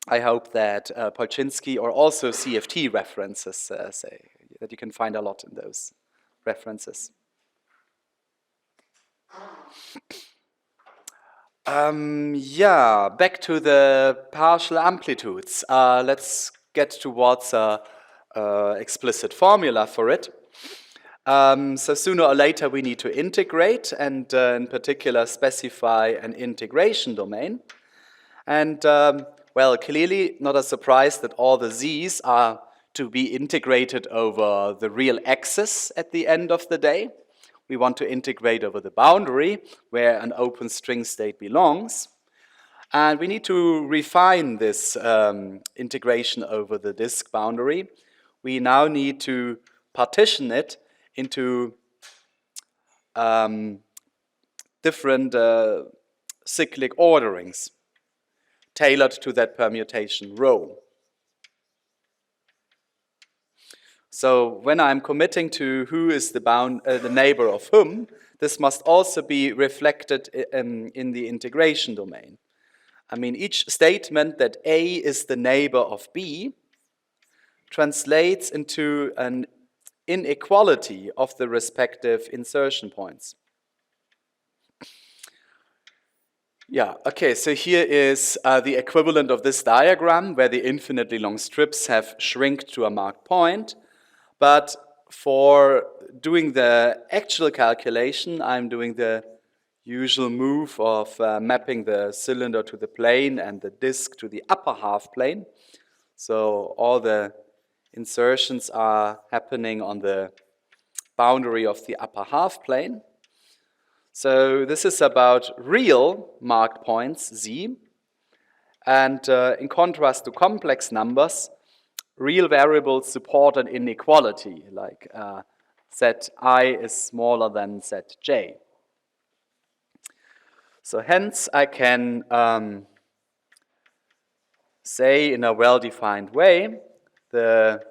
Speaker 1: I hope that Polchinski or also CFT references say that you can find a lot in those references. Yeah, back to the partial amplitudes. Let's get towards a explicit formula for it. So sooner or later we need to integrate and in particular specify an integration domain. And well, clearly not a surprise that all the z's are to be integrated over the real axis at the end of the day. We want to integrate over the boundary where an open string state belongs. And we need to refine this integration over the disk boundary. We now need to partition it into different cyclic orderings tailored to that permutation rho. So when I'm committing to who is the neighbor of whom, this must also be reflected in the integration domain. I mean, each statement that A is the neighbor of B translates into an inequality of the respective insertion points. Yeah, okay, so here is the equivalent of this diagram where the infinitely long strips have shrunk to a marked point. But for doing the actual calculation, I'm doing the usual move of mapping the cylinder to the plane and the disk to the upper half plane. So all the insertions are happening on the boundary of the upper half plane. So this is about real marked points, z. And in contrast to complex numbers, real variables support an inequality, like Zi is smaller than Zj. So hence I can say in a well-defined way, the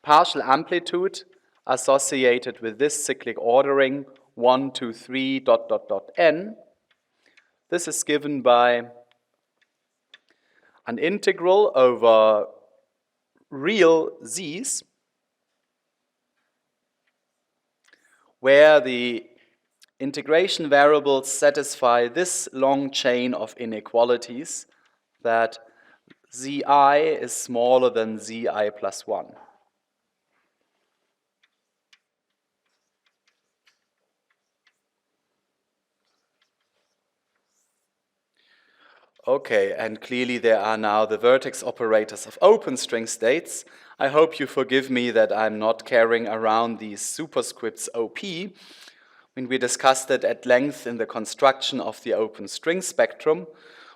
Speaker 1: partial amplitude associated with this cyclic ordering 1, 2, 3, ... n, this is given by an integral over real z's, where the integration variables satisfy this long chain of inequalities that zi is smaller than zi plus 1. Okay, and clearly there are now the vertex operators of open string states. I hope you forgive me that I'm not carrying around these superscripts OP. I mean, we discussed it at length in the construction of the open string spectrum.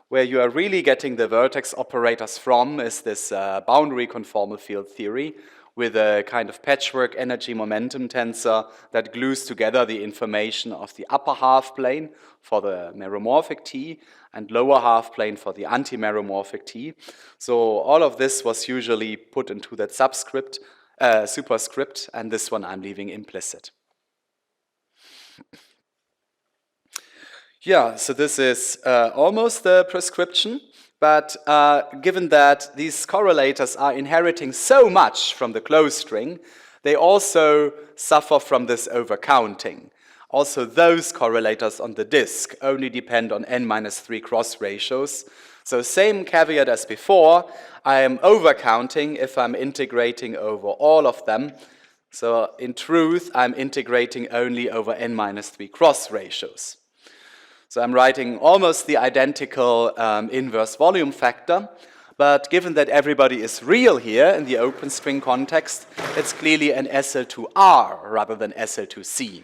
Speaker 1: Where you are really getting the vertex operators from is this boundary conformal field theory with a kind of patchwork energy momentum tensor that glues together the information of the upper half plane for the meromorphic T and lower half plane for the anti-meromorphic T. So all of this was usually put into that superscript, and this one I'm leaving implicit. Yeah, so this is almost the prescription, but given that these correlators are inheriting so much from the closed string, they also suffer from this overcounting. Also, those correlators on the disk only depend on n-3 cross ratios. So same caveat as before, I am overcounting if I'm integrating over all of them. So in truth, I'm integrating only over n-3 cross ratios. So I'm writing almost the identical inverse volume factor, but given that everybody is real here in the open string context, it's clearly an SL2R rather than SL2C.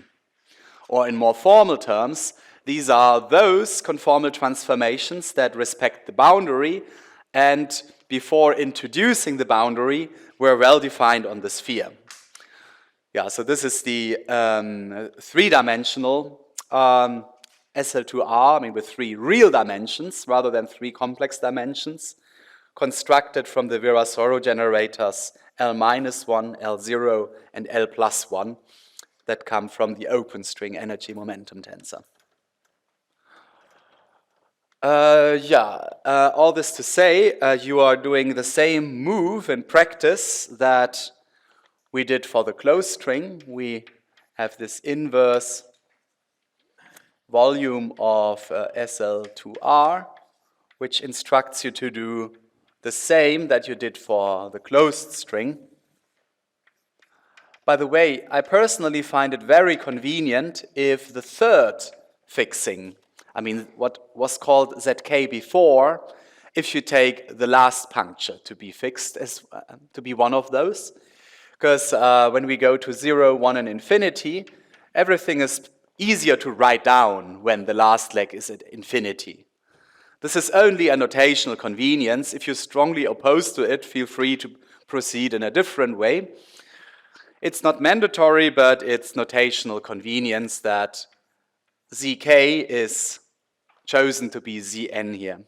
Speaker 1: Or in more formal terms, these are those conformal transformations that respect the boundary and before introducing the boundary were well defined on the sphere. Yeah, so this is the three-dimensional SL2R, I mean with three real dimensions rather than three complex dimensions, constructed from the Virasoro generators L-1, L0, and L+1 that come from the open string energy momentum tensor. All this to say, you are doing the same move in practice that we did for the closed string. We have this inverse volume of SL2R, which instructs you to do the same that you did for the closed string. By the way, I personally find it very convenient if the third fixing, I mean what was called ZK before, if you take the last puncture to be fixed as to be one of those. Because when we go to 0, 1, and infinity, everything is easier to write down when the last leg is at infinity. This is only a notational convenience. If you're strongly opposed to it, feel free to proceed in a different way. It's not mandatory, but it's notational convenience that ZK is chosen to be Zn here.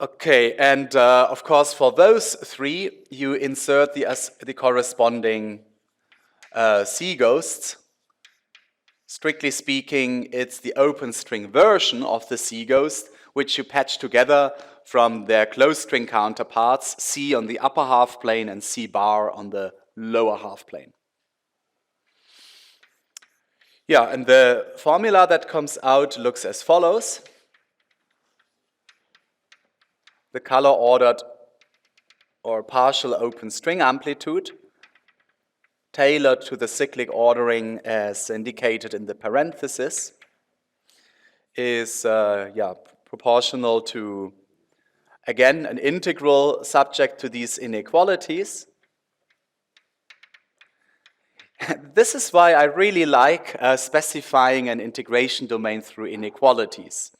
Speaker 1: Okay, and of course for those three, you insert the corresponding C ghosts. Strictly speaking, it's the open string version of the C ghost, which you patch together from their closed string counterparts, C on the upper half plane and C bar on the lower half plane. Yeah, and the formula that comes out looks as follows. The color ordered or partial open string amplitude tailored to the cyclic ordering as indicated in the parenthesis is proportional to, again, an integral subject to these inequalities. This is why I really like specifying an integration domain through inequalities.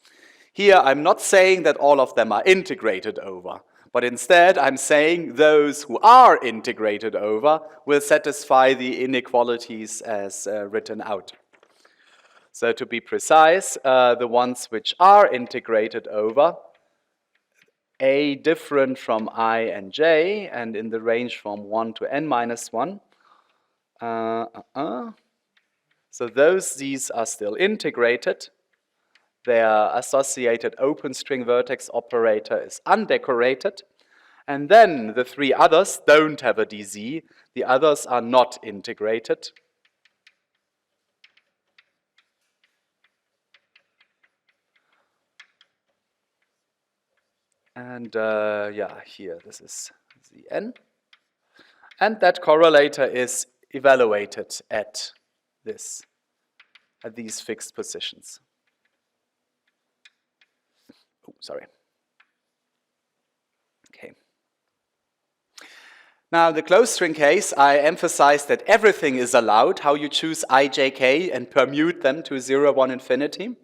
Speaker 1: Here I'm not saying that all of them are integrated over, but instead I'm saying those who are integrated over will satisfy the inequalities as written out. So to be precise, the ones which are integrated over, A different from I and J, and in the range from 1 to n-1. So these are still integrated. Their associated open string vertex operator is undecorated. And then the three others don't have a DZ. The others are not integrated. And here this is the N. And that correlator is evaluated at these fixed positions. Oh, sorry. Okay. Now, the closed string case, I emphasize that everything is allowed, how you choose I, J, K, and permute them to 0, 1, infinity.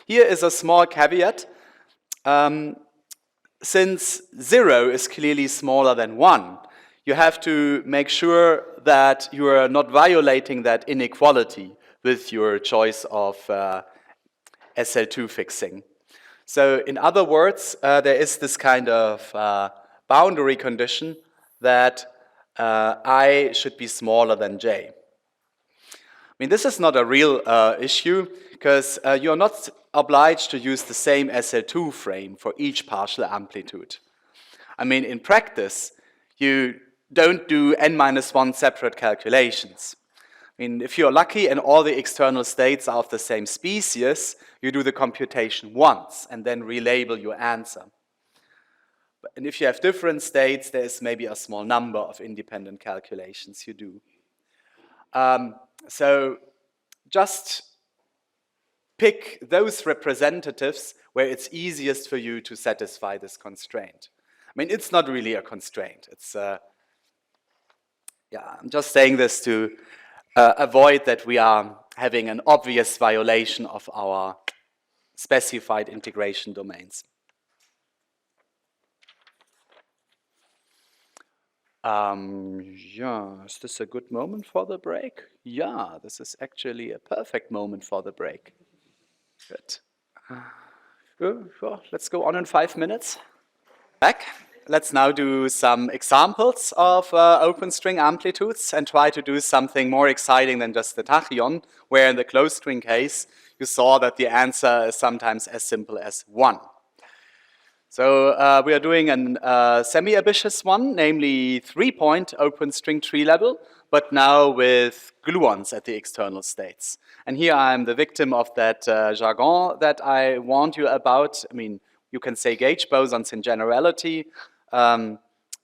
Speaker 1: Here is a small caveat. Since 0 is clearly smaller than 1, you have to make sure that you are not violating that inequality with your choice of SL2 fixing. So in other words, there is this kind of boundary condition that I should be smaller than J. mean, this is not a real issue because you're not obliged to use the same SL2 frame for each partial amplitude. I mean, in practice, you don't do n-1 separate calculations. I mean, if you're lucky and all the external states are of the same species, you do the computation once and then relabel your answer. And if you have different states, there is maybe a small number of independent calculations you do. So just pick those representatives where it's easiest for you to satisfy this constraint. I mean, it's not really a constraint. It's, yeah, I'm just saying this to avoid that we are having an obvious violation of our specified integration domains. Yeah, is this a good moment for the break? Yeah, this is actually a perfect moment for the break. Good. Let's go on in 5 minutes. Back. Let's now do some examples of open string amplitudes and try to do something more exciting than just the tachyon, where in the closed string case, you saw that the answer is sometimes as simple as 1. So we are doing a semi-ambitious one, namely 3-point open string tree level, but now with gluons at the external states. And here I'm the victim of that jargon that I warned you about. I mean, you can say gauge bosons in generality. The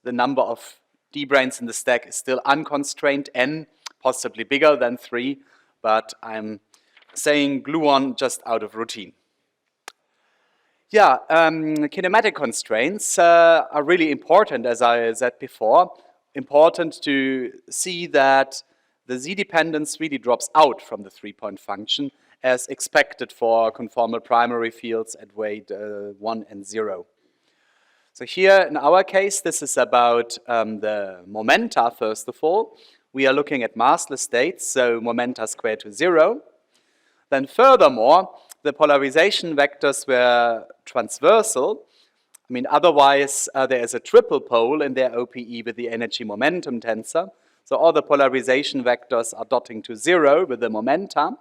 Speaker 1: number of d-branes in the stack is still unconstrained, n, possibly bigger than 3, but I'm saying gluon just out of routine. Yeah, kinematic constraints are really important, as I said before. Important to see that the z-dependence really drops out from the 3-point function as expected for conformal primary fields at weight 1 and 0. So here, in our case, this is about the momenta, first of all. We are looking at massless states, so momenta squared to 0. Then furthermore, the polarization vectors were transversal. I mean, otherwise, there is a triple pole in their OPE with the energy momentum tensor. So all the polarization vectors are dotting to 0 with the momenta.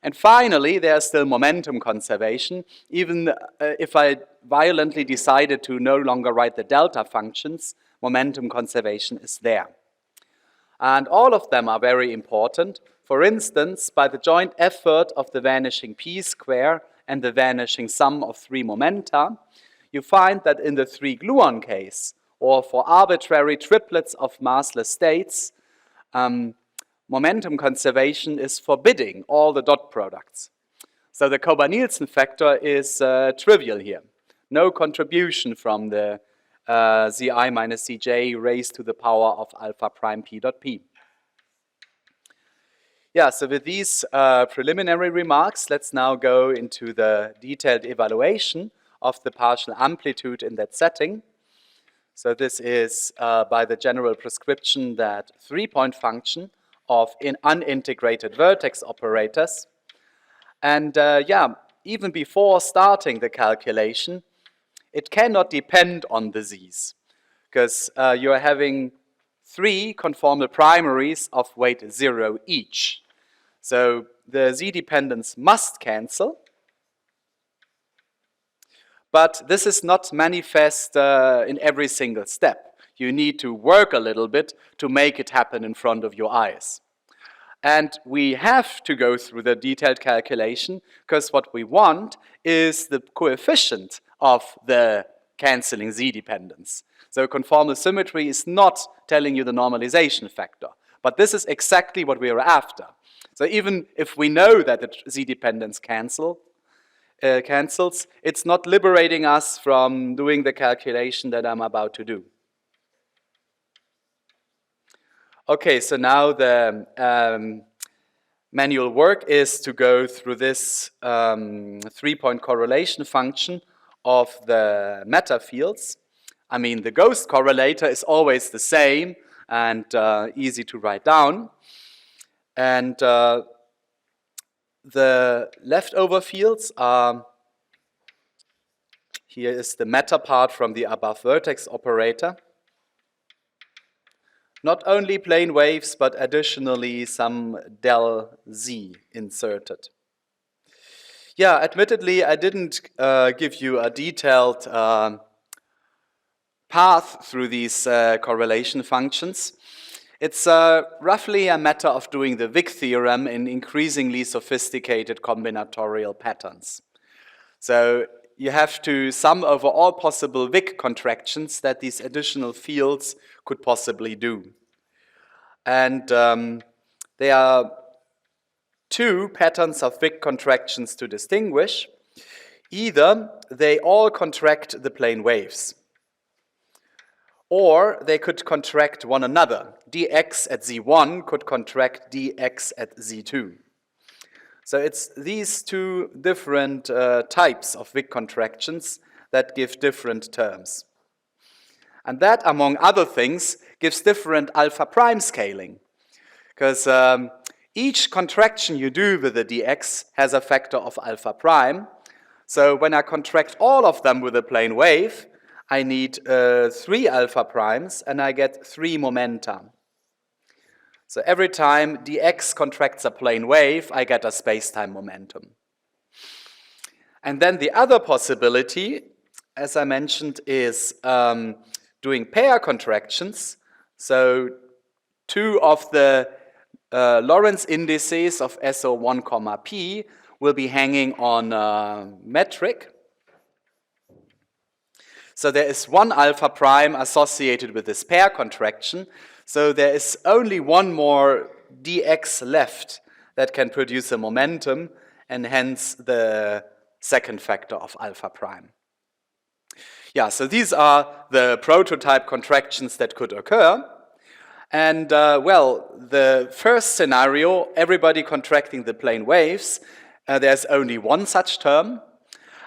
Speaker 1: And finally, there's still momentum conservation. Even if I violently decided to no longer write the delta functions, momentum conservation is there. And all of them are very important. For instance, by the joint effort of the vanishing p square and the vanishing sum of 3 momenta, you find that in the 3 gluon case, or for arbitrary triplets of massless states, momentum conservation is forbidding all the dot products. So the Kober-Nielsen factor is trivial here. No contribution from the Zi minus Cj raised to the power of alpha prime p dot p. Yeah, so with these preliminary remarks, let's now go into the detailed evaluation of the partial amplitude in that setting. So this is by the general prescription that 3-point function of unintegrated vertex operators. And yeah, even before starting the calculation, it cannot depend on the z's, because you're having 3 conformal primaries of weight 0 each. So the z-dependence must cancel, but this is not manifest in every single step. You need to work a little bit to make it happen in front of your eyes. And we have to go through the detailed calculation because what we want is the coefficient of the canceling z-dependence. So conformal symmetry is not telling you the normalization factor, but this is exactly what we are after. So even if we know that the z-dependence cancels, it's not liberating us from doing the calculation that I'm about to do. Okay, so now the manual work is to go through this 3-point correlation function of the meta fields. I mean, the ghost correlator is always the same and easy to write down. And the leftover fields are, here is the meta part from the above vertex operator. Not only plane waves, but additionally some del Z inserted. Yeah, admittedly, I didn't give you a detailed path through these correlation functions. It's roughly a matter of doing the VII theorem in increasingly sophisticated combinatorial patterns. So you have to sum over all possible VIG contractions that these additional fields could possibly do. And there are two patterns of VIG contractions to distinguish. Either they all contract the plane waves, or they could contract one another. dx at z1 could contract dx at z2. So it's these two different types of VIG contractions that give different terms. And that, among other things, gives different alpha prime scaling. Because each contraction you do with the dx has a factor of alpha prime. So when I contract all of them with a plane wave, I need 3 alpha primes, and I get 3 momenta. So every time dx contracts a plane wave, I get a space-time momentum. And then the other possibility, as I mentioned, is doing pair contractions. So 2 of the Lorentz indices of SO1, P will be hanging on a metric. So there is 1 alpha prime associated with this pair contraction. So there is only one more dx left that can produce a momentum, and hence the second factor of alpha prime. Yeah, so these are the prototype contractions that could occur. And well, the first scenario, everybody contracting the plane waves, there's only one such term.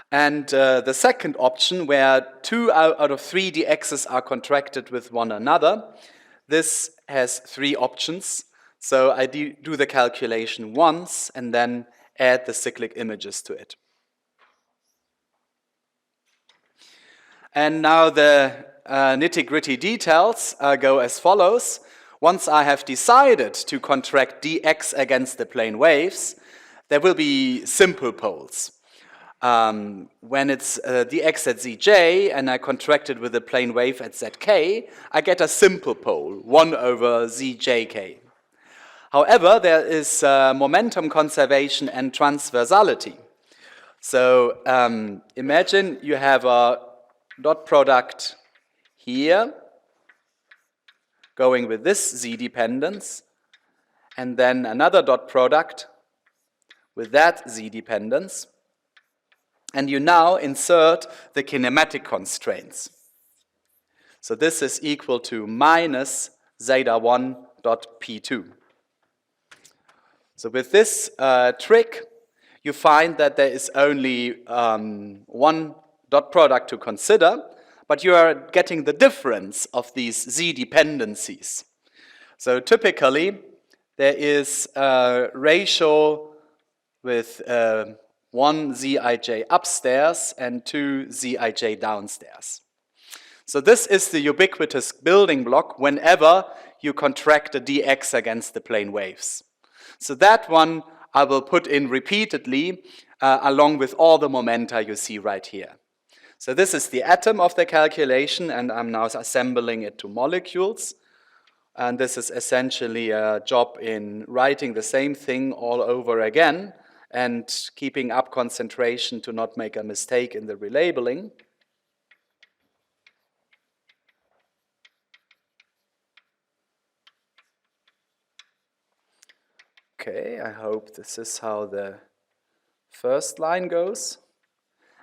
Speaker 1: And the second option, where 2 out of 3 dx's are contracted with one another, this has 3 options. So I do the calculation once and then add the cyclic images to it. And now the nitty-gritty details go as follows. Once I have decided to contract dx against the plane waves, there will be simple poles. When it's dx at zj and I contract it with a plane wave at zk, I get a simple pole, 1 over zjk. However, there is momentum conservation and transversality. So imagine you have a dot product here going with this z dependence, and then another dot product with that z dependence. And you now insert the kinematic constraints. So this is equal to minus zeta1 dot p2. So with this trick, you find that there is only one dot product to consider, but you are getting the difference of these z dependencies. So typically, there is a ratio with 1 zij upstairs and 2 zij downstairs. So this is the ubiquitous building block whenever you contract a dx against the plane waves. So that one I will put in repeatedly along with all the momenta you see right here. So this is the atom of the calculation, and I'm now assembling it to molecules. And this is essentially a job in writing the same thing all over again and keeping up concentration to not make a mistake in the relabeling. Okay, I hope this is how the first line goes.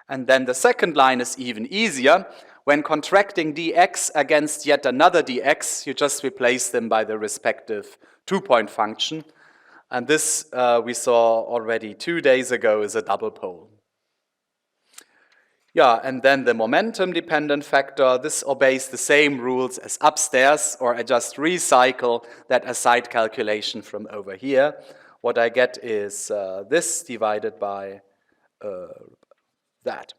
Speaker 1: And then the second line is even easier. When contracting dx against yet another dx, you just replace them by the respective 2-point function. And this we saw already 2 days ago is a double pole. Yeah, and then the momentum-dependent factor, this obeys the same rules as upstairs, or I just recycle that aside calculation from over here. What I get is this divided by that.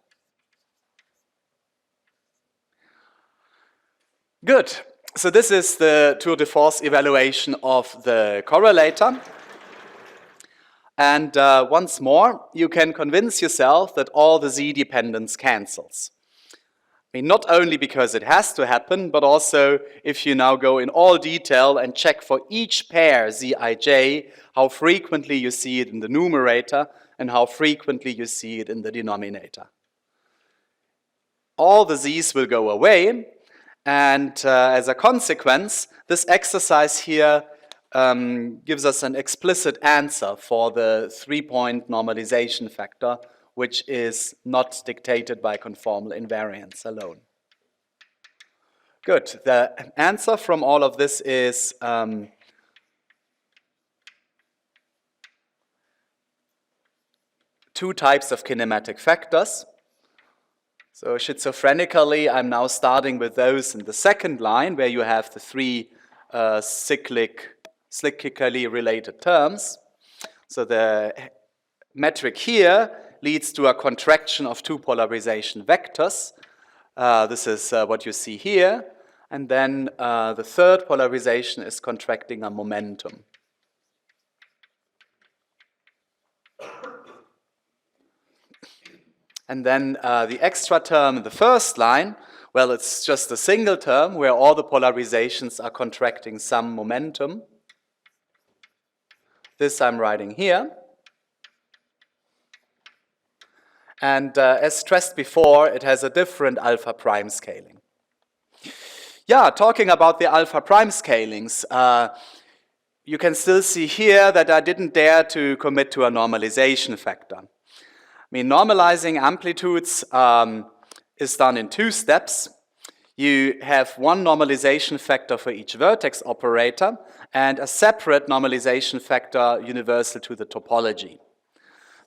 Speaker 1: Good. So this is the tour de force evaluation of the correlator. And once more, you can convince yourself that all the z dependence cancels. I mean, not only because it has to happen, but also if you now go in all detail and check for each pair Zij, how frequently you see it in the numerator and how frequently you see it in the denominator. All the z's will go away, and as a consequence, this exercise here gives us an explicit answer for the 3-point normalization factor, which is not dictated by conformal invariance alone. Good. The answer from all of this is two types of kinematic factors. So schizophrenically, I'm now starting with those in the second line, where you have the three cyclically related terms. So the metric here leads to a contraction of two polarization vectors. This is what you see here. And then the third polarization is contracting a momentum. And then the extra term in the first line, well, it's just a single term where all the polarizations are contracting some momentum. This I'm writing here. And as stressed before, it has a different alpha prime scaling. Yeah, talking about the alpha prime scalings, you can still see here that I didn't dare to commit to a normalization factor. I mean, normalizing amplitudes is done in two steps. You have one normalization factor for each vertex operator and a separate normalization factor universal to the topology.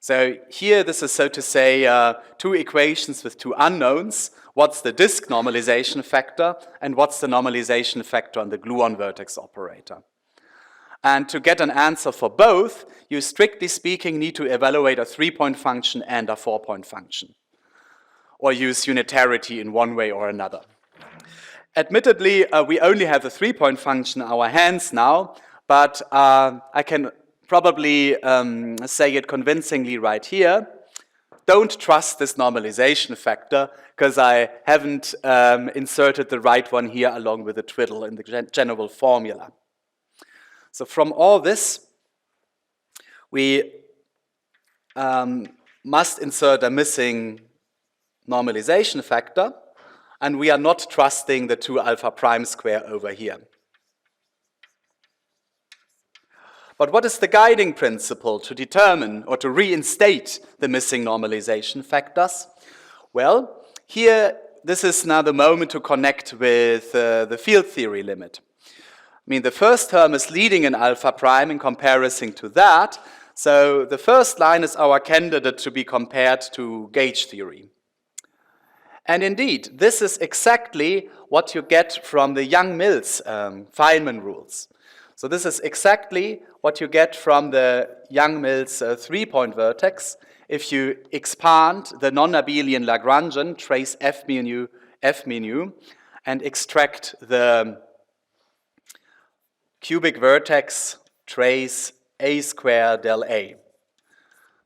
Speaker 1: So here this is, so to say, two equations with two unknowns. What's the disk normalization factor and what's the normalization factor on the gluon vertex operator? And to get an answer for both, you strictly speaking need to evaluate a 3-point function and a 4-point function, or use unitarity in one way or another. Admittedly, we only have the 3-point function in our hands now, but I can probably say it convincingly right here. Don't trust this normalization factor, because I haven't inserted the right one here along with the twiddle in the general formula. So from all this, we must insert a missing normalization factor, and we are not trusting the 2 alpha prime square over here. But what is the guiding principle to determine or to reinstate the missing normalization factors? Well, here, this is now the moment to connect with the field theory limit. I mean, the first term is leading in alpha prime in comparison to that. So the first line is our candidate to be compared to gauge theory. And indeed, this is exactly what you get from the Young-Mills Feynman rules. So this is exactly what you get from the Young-Mills 3-point vertex if you expand the non-abelian Lagrangian, trace f mu, and extract the cubic vertex, trace a square del a.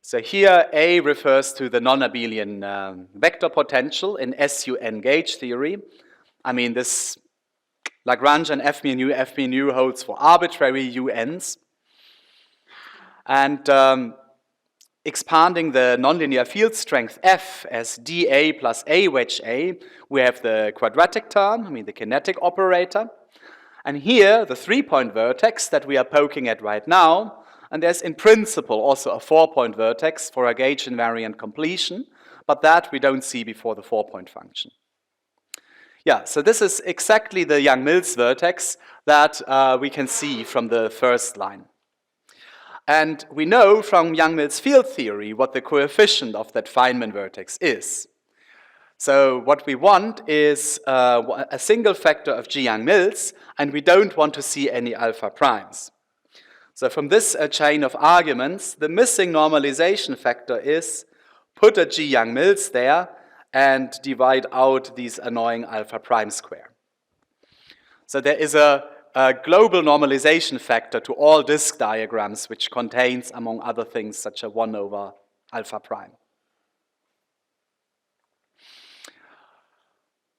Speaker 1: So here A refers to the non-abelian vector potential in SUN gauge theory. I mean, this Lagrangian f mu holds for arbitrary UNs. And expanding the nonlinear field strength F as dA plus A wedge A, we have the quadratic term, I mean the kinetic operator. And here, the 3-point vertex that we are poking at right now, and there's in principle also a 4-point vertex for a gauge invariant completion, but that we don't see before the 4-point function. Yeah, so this is exactly the Young-Mills vertex that we can see from the first line. And we know from Young-Mills field theory what the coefficient of that Feynman vertex is. So what we want is a single factor of G Young-Mills, and we don't want to see any alpha primes. So from this chain of arguments, the missing normalization factor is put a G Young-Mills there and divide out these annoying alpha prime square. So there is a global normalization factor to all disk diagrams, which contains, among other things, such a 1 over alpha prime.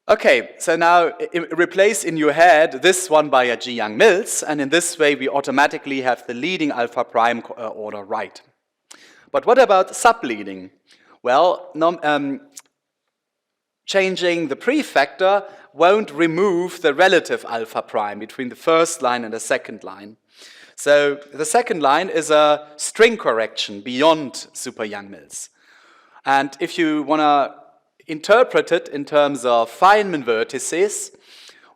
Speaker 1: Okay, so now replace in your head this one by a G. Young-Mills, and in this way we automatically have the leading alpha prime order right. But what about subleading? Well, changing the prefactor won't remove the relative alpha prime between the first line and the second line. So the second line is a string correction beyond super Young-Mills. And if you want to interpret it in terms of Feynman vertices,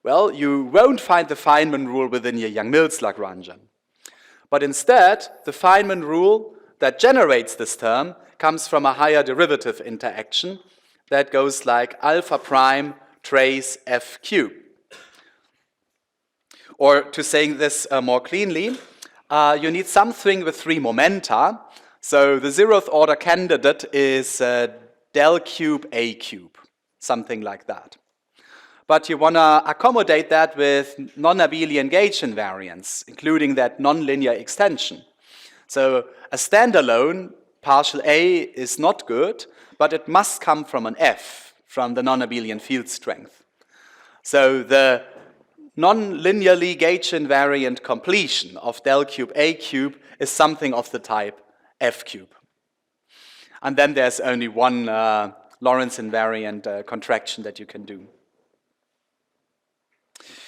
Speaker 1: well, you won't find the Feynman rule within your Young-Mills Lagrangian. But instead, the Feynman rule that generates this term comes from a higher derivative interaction that goes like alpha prime trace f cube. Or to say this more cleanly, you need something with 3 momenta. So the 0th order candidate is del cube a cube, something like that. But you want to accommodate that with non-abelian gauge invariance, including that nonlinear extension. So a standalone partial A is not good, but it must come from an F, from the non-abelian field strength. So the non-linearly gauge invariant completion of del cube A cube is something of the type F cube. And then there's only one Lorentz invariant contraction that you can do.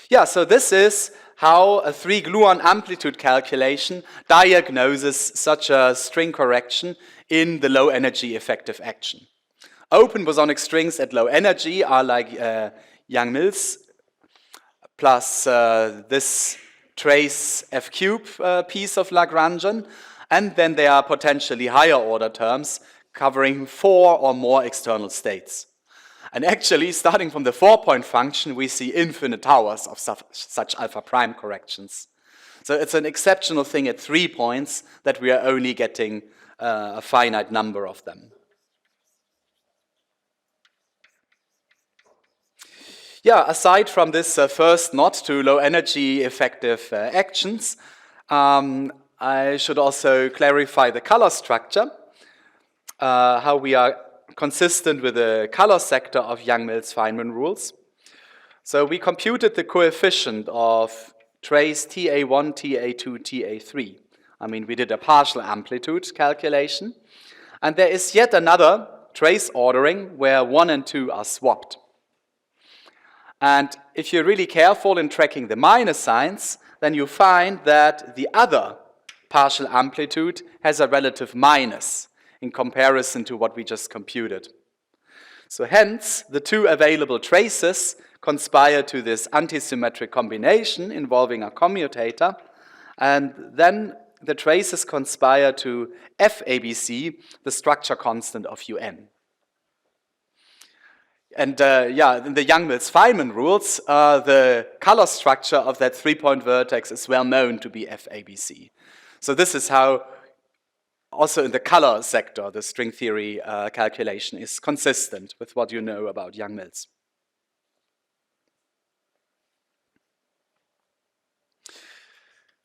Speaker 1: Yeah, so this is how a 3-gluon amplitude calculation diagnoses such a string correction in the low energy effective action. Open bosonic strings at low energy are like Young-Mills plus this trace f cube piece of Lagrangian, and then there are potentially higher order terms covering 4 or more external states. And actually, starting from the 4-point function, we see infinite towers of such alpha prime corrections. So it's an exceptional thing at 3 points that we are only getting a finite number of them. Yeah, aside from this first nod to low energy effective actions, I should also clarify the color structure, how we are consistent with the color sector of Young-Mills Feynman rules. So we computed the coefficient of trace TA1, TA2, TA3. I mean, we did a partial amplitude calculation. And there is yet another trace ordering where 1 and 2 are swapped. And if you're really careful in tracking the minus signs, then you find that the other partial amplitude has a relative minus in comparison to what we just computed. So hence, the 2 available traces conspire to this antisymmetric combination involving a commutator, and then the traces conspire to FABC, the structure constant of UN. And in the Young-Mills Feynman rules, the color structure of that 3-point vertex is well known to be FABC. So this is how, also in the color sector, the string theory calculation is consistent with what you know about Young-Mills.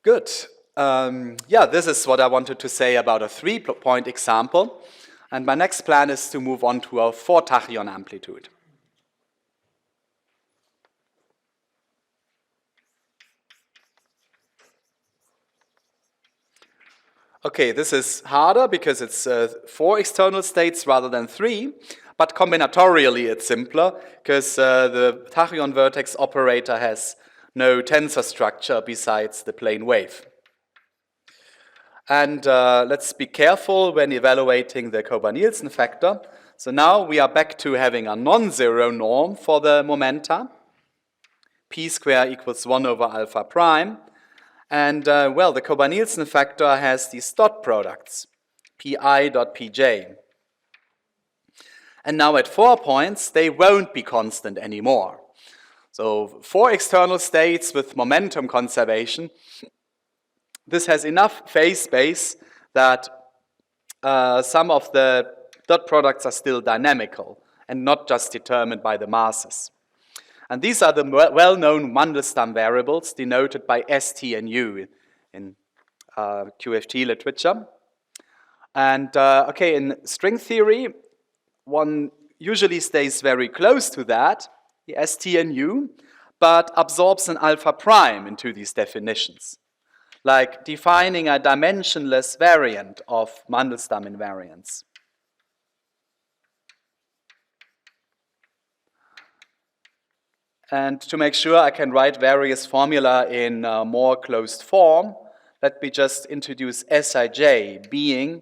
Speaker 1: Good. This is what I wanted to say about a 3-point example. And my next plan is to move on to a 4-tachyon amplitude. Okay, this is harder because it's 4 external states rather than 3, but combinatorially it's simpler because the tachyon vertex operator has no tensor structure besides the plane wave. And let's be careful when evaluating the Kober-Nielsen factor. So now we are back to having a non-zero norm for the momenta. P square equals 1 over alpha prime. And the Kober-Nielsen factor has these dot products, pi dot pj. And now at 4 points, they won't be constant anymore. So 4 external states with momentum conservation, this has enough phase space that some of the dot products are still dynamical and not just determined by the masses. And these are the well-known Mandelstam variables denoted by ST and U in QFT literature. And okay, in string theory, one usually stays very close to that, the ST and U, but absorbs an alpha prime into these definitions, like defining a dimensionless variant of Mandelstam invariance. And to make sure I can write various formula in more closed form, let me just introduce Sij being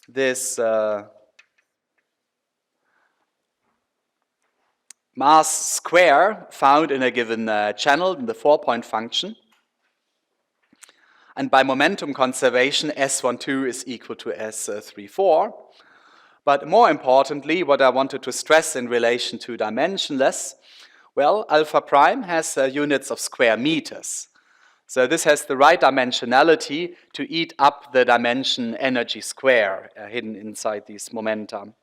Speaker 1: this mass square found in a given channel in the 4-point function. And by momentum conservation, S12 is equal to S34. But more importantly, what I wanted to stress in relation to dimensionless, well, alpha prime has units of square meters. So this has the right dimensionality to eat up the dimension energy square hidden inside these momenta.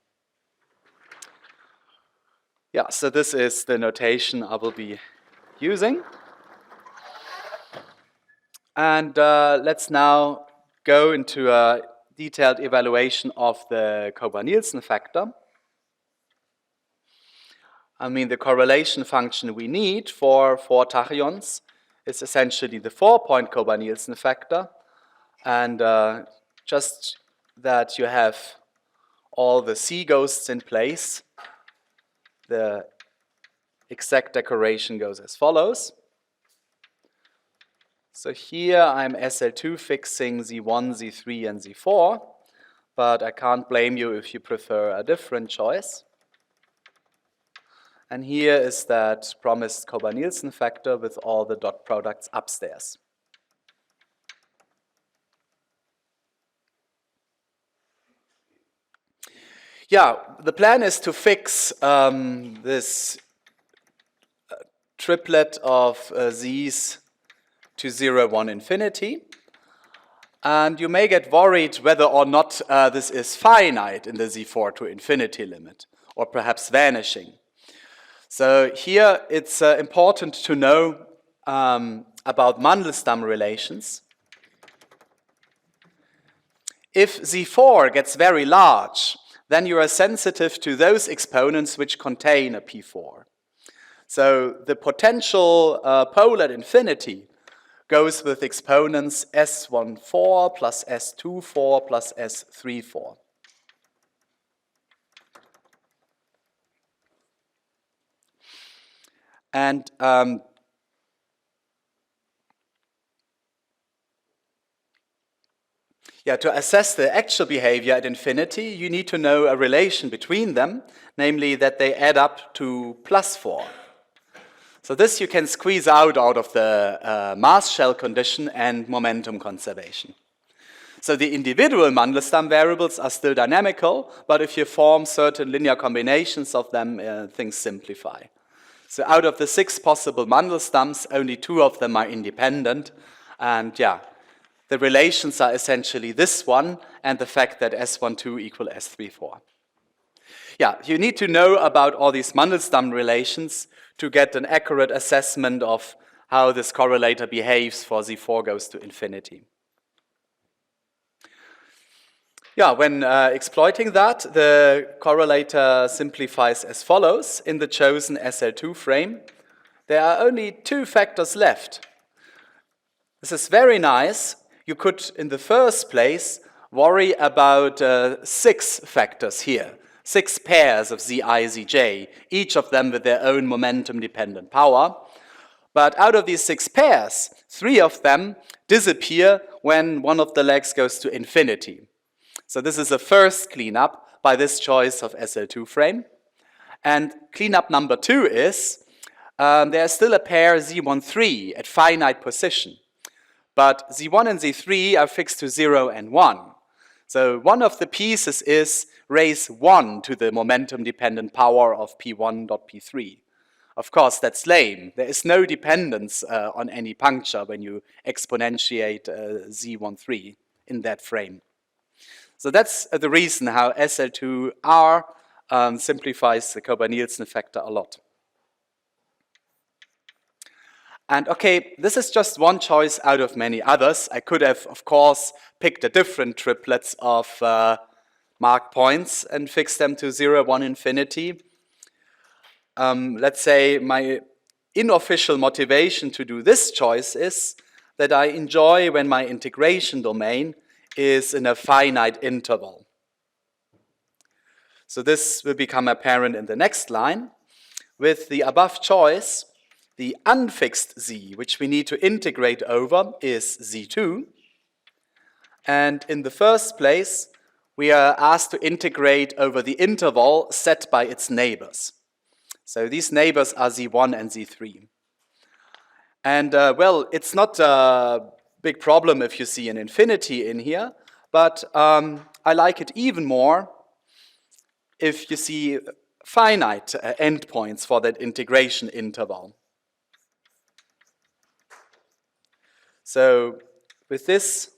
Speaker 1: Yeah, so this is the notation I will be using. And let's now go into a detailed evaluation of the Kober-Nielsen factor. I mean, the correlation function we need for 4 tachyons is essentially the 4-point Kober-Nielsen factor. And just that you have all the C ghosts in place, the exact decoration goes as follows. So here I'm SL2 fixing Z1, Z3, and Z4, but I can't blame you if you prefer a different choice. And here is that promised Kober-Nielsen factor with all the dot products upstairs. Yeah, the plan is to fix this triplet of Z's to 0, 1, infinity. And you may get worried whether or not this is finite in the Z4 to infinity limit, or perhaps vanishing. So here it's important to know about Mandelstam relations. If Z4 gets very large, then you are sensitive to those exponents which contain a P4. So the potential pole at infinity goes with exponents S14 plus S24 plus S34. And to assess the actual behavior at infinity, you need to know a relation between them, namely that they add up to +4. So this you can squeeze out of the mass shell condition and momentum conservation. So the individual Mandelstam variables are still dynamical, but if you form certain linear combinations of them, things simplify. So out of the 6 possible Mandelstams, only 2 of them are independent. And yeah, the relations are essentially this one and the fact that S12 equal S34. Yeah, you need to know about all these Mandelstam relations to get an accurate assessment of how this correlator behaves for Z4 goes to infinity. Yeah, when exploiting that, the correlator simplifies as follows. In the chosen SL2 frame, there are only 2 factors left. This is very nice. You could, in the first place, worry about 6 factors here. 6 pairs of Zi, Zj, each of them with their own momentum-dependent power. But out of these 6 pairs, 3 of them disappear when one of the legs goes to infinity. So this is a first cleanup by this choice of SL2 frame. And cleanup number 2 is there is still a pair Z13 at finite position. But Z1 and Z3 are fixed to 0 and 1. So one of the pieces is raise 1 to the momentum-dependent power of P1.P3. Of course, that's lame. There is no dependence on any puncture when you exponentiate Z13 in that frame. So that's the reason how SL2R simplifies the Kober-Nielsen factor a lot. And okay, this is just one choice out of many others. I could have, of course, picked a different triplets of mark points and fixed them to 0, 1, infinity. Let's say my unofficial motivation to do this choice is that I enjoy when my integration domain is in a finite interval. So this will become apparent in the next line. With the above choice, the unfixed z, which we need to integrate over, is z2. And in the first place, we are asked to integrate over the interval set by its neighbors. So these neighbors are z1 and z3. And well, it's not a big problem if you see an infinity in here, but I like it even more if you see finite endpoints for that integration interval. So with this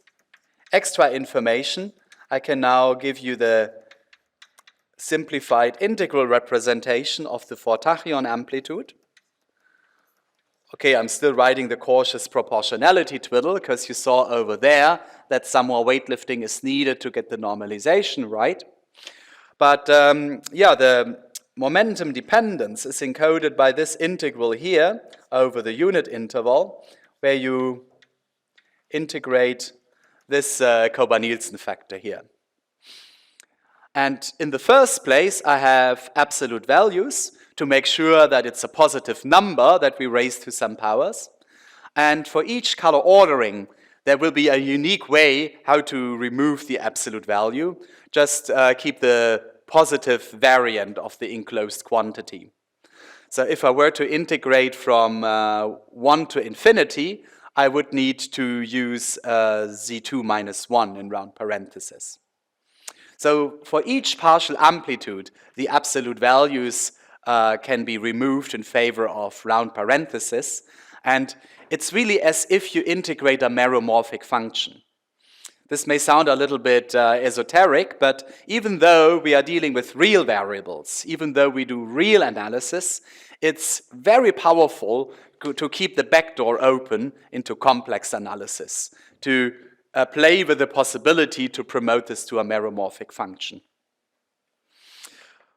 Speaker 1: extra information, I can now give you the simplified integral representation of the four tachyon amplitude. Okay, I'm still writing the cautious proportionality twiddle because you saw over there that some more weightlifting is needed to get the normalization right. But yeah, the momentum dependence is encoded by this integral here over the unit interval, where you integrate this Kober-Nielsen factor here. And in the first place, I have absolute values to make sure that it's a positive number that we raise to some powers. And for each color ordering, there will be a unique way how to remove the absolute value. Just keep the positive variant of the enclosed quantity. So if I were to integrate from 1 to infinity, I would need to use z2 minus 1 in round parentheses. So for each partial amplitude, the absolute values can be removed in favor of round parentheses. And it's really as if you integrate a meromorphic function. This may sound a little bit esoteric, but even though we are dealing with real variables, even though we do real analysis, it's very powerful to keep the back door open into complex analysis, to play with the possibility to promote this to a meromorphic function.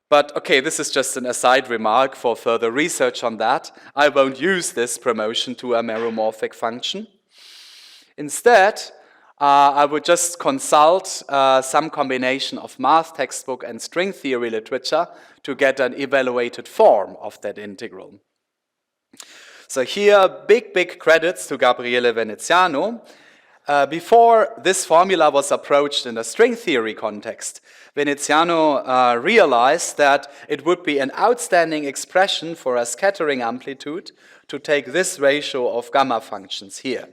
Speaker 1: But okay, this is just an aside remark for further research on that. I won't use this promotion to a meromorphic function. Instead, I would just consult some combination of math textbook and string theory literature to get an evaluated form of that integral. So here, big credits to Gabriele Veneziano. Before this formula was approached in a string theory context, Veneziano realized that it would be an outstanding expression for a scattering amplitude to take this ratio of gamma functions here.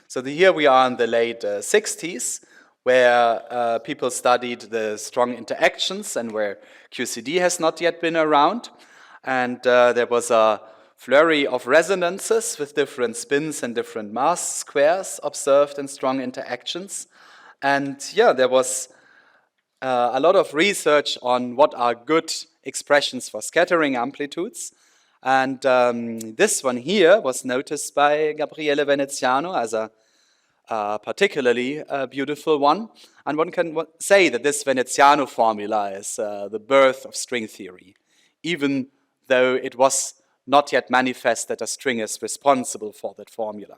Speaker 1: So here we are in the late 60s, where people studied the strong interactions and where QCD has not yet been around. And there was a flurry of resonances with different spins and different mass squares observed in strong interactions. And yeah, there was a lot of research on what are good expressions for scattering amplitudes. And this one here was noticed by Gabriele Veneziano as a particularly beautiful one. And one can say that this Veneziano formula is the birth of string theory, even though it was not yet manifest that a string is responsible for that formula.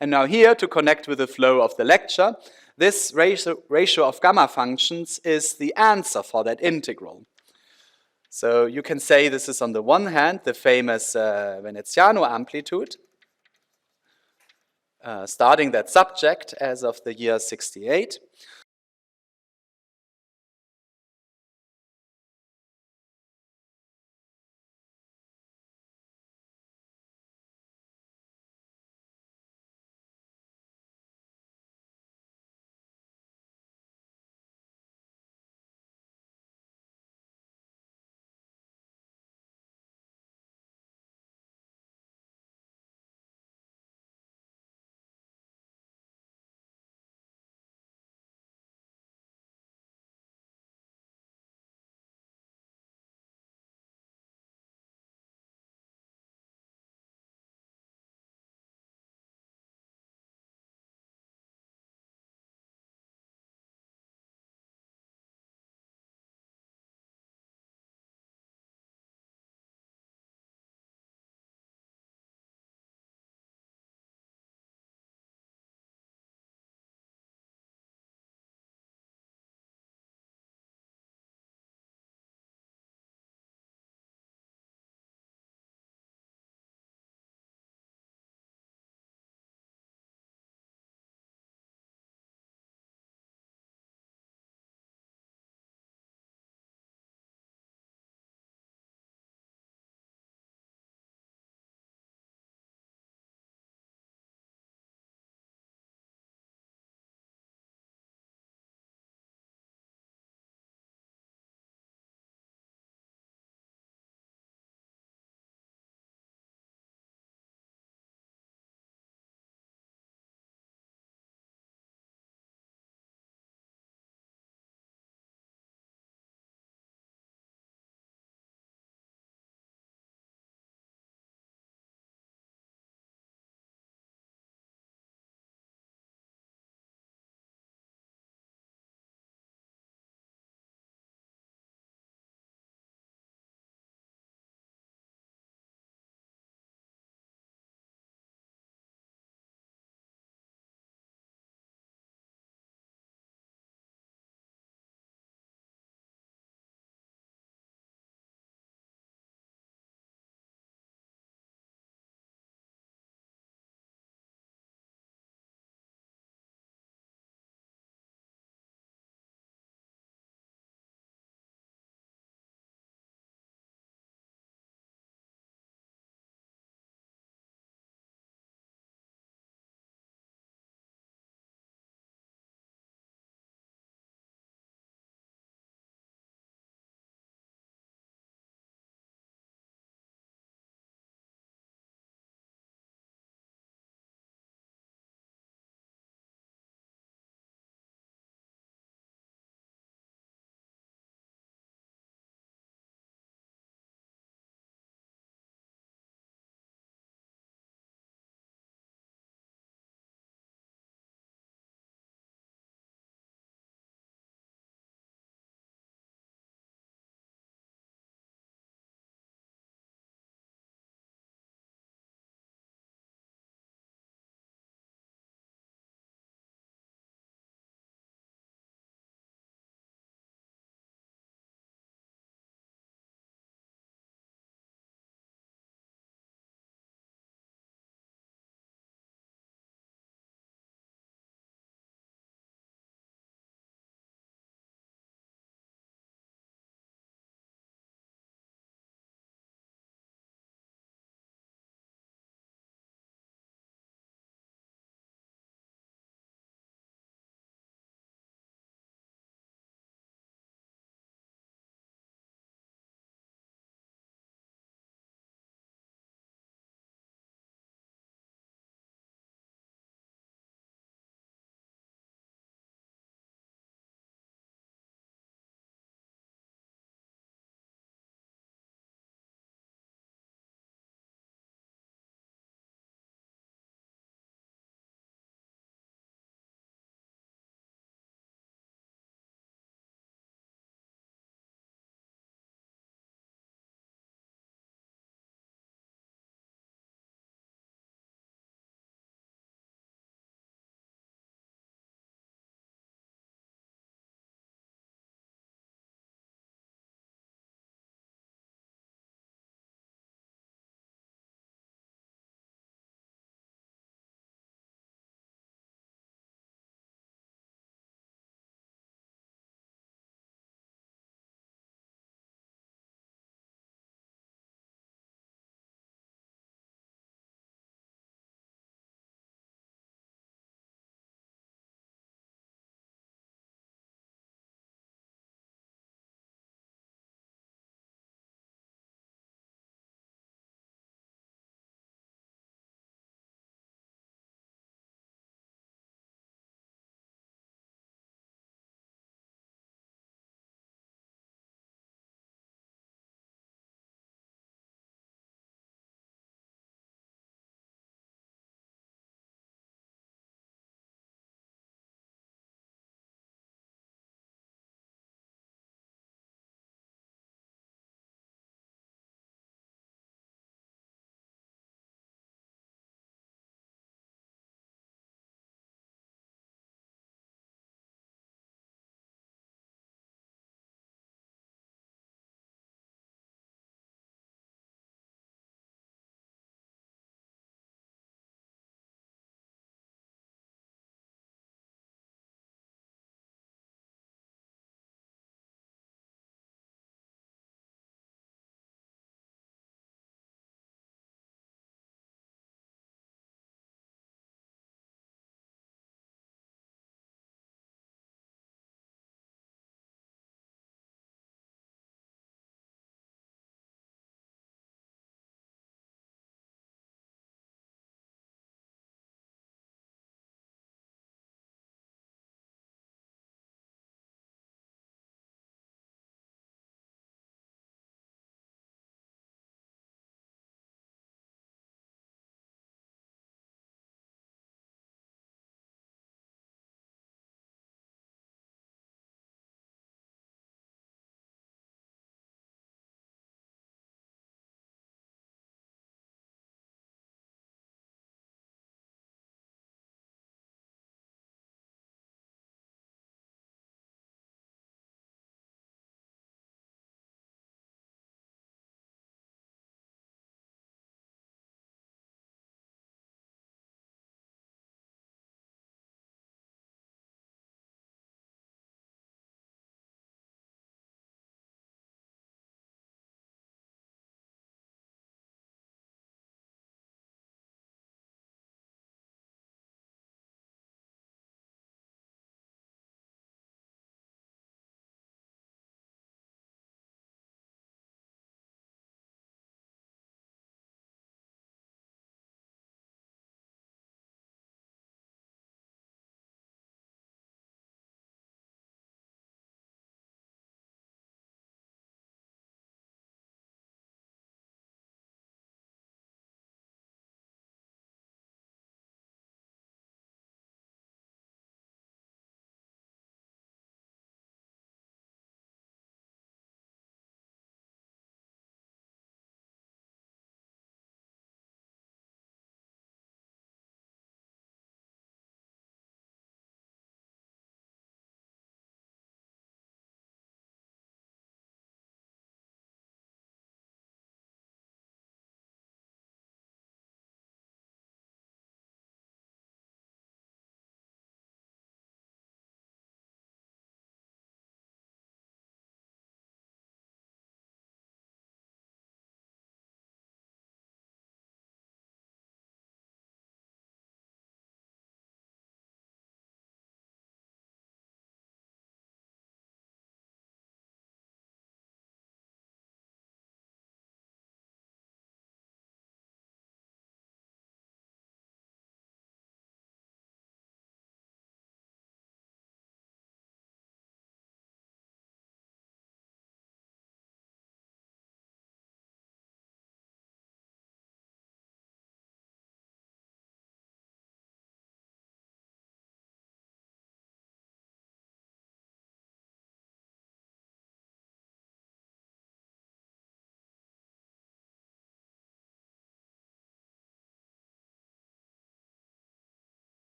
Speaker 1: And now here, to connect with the flow of the lecture, this ratio of gamma functions is the answer for that integral. So you can say this is on the one hand the famous Veneziano amplitude, starting that subject as of the year 68.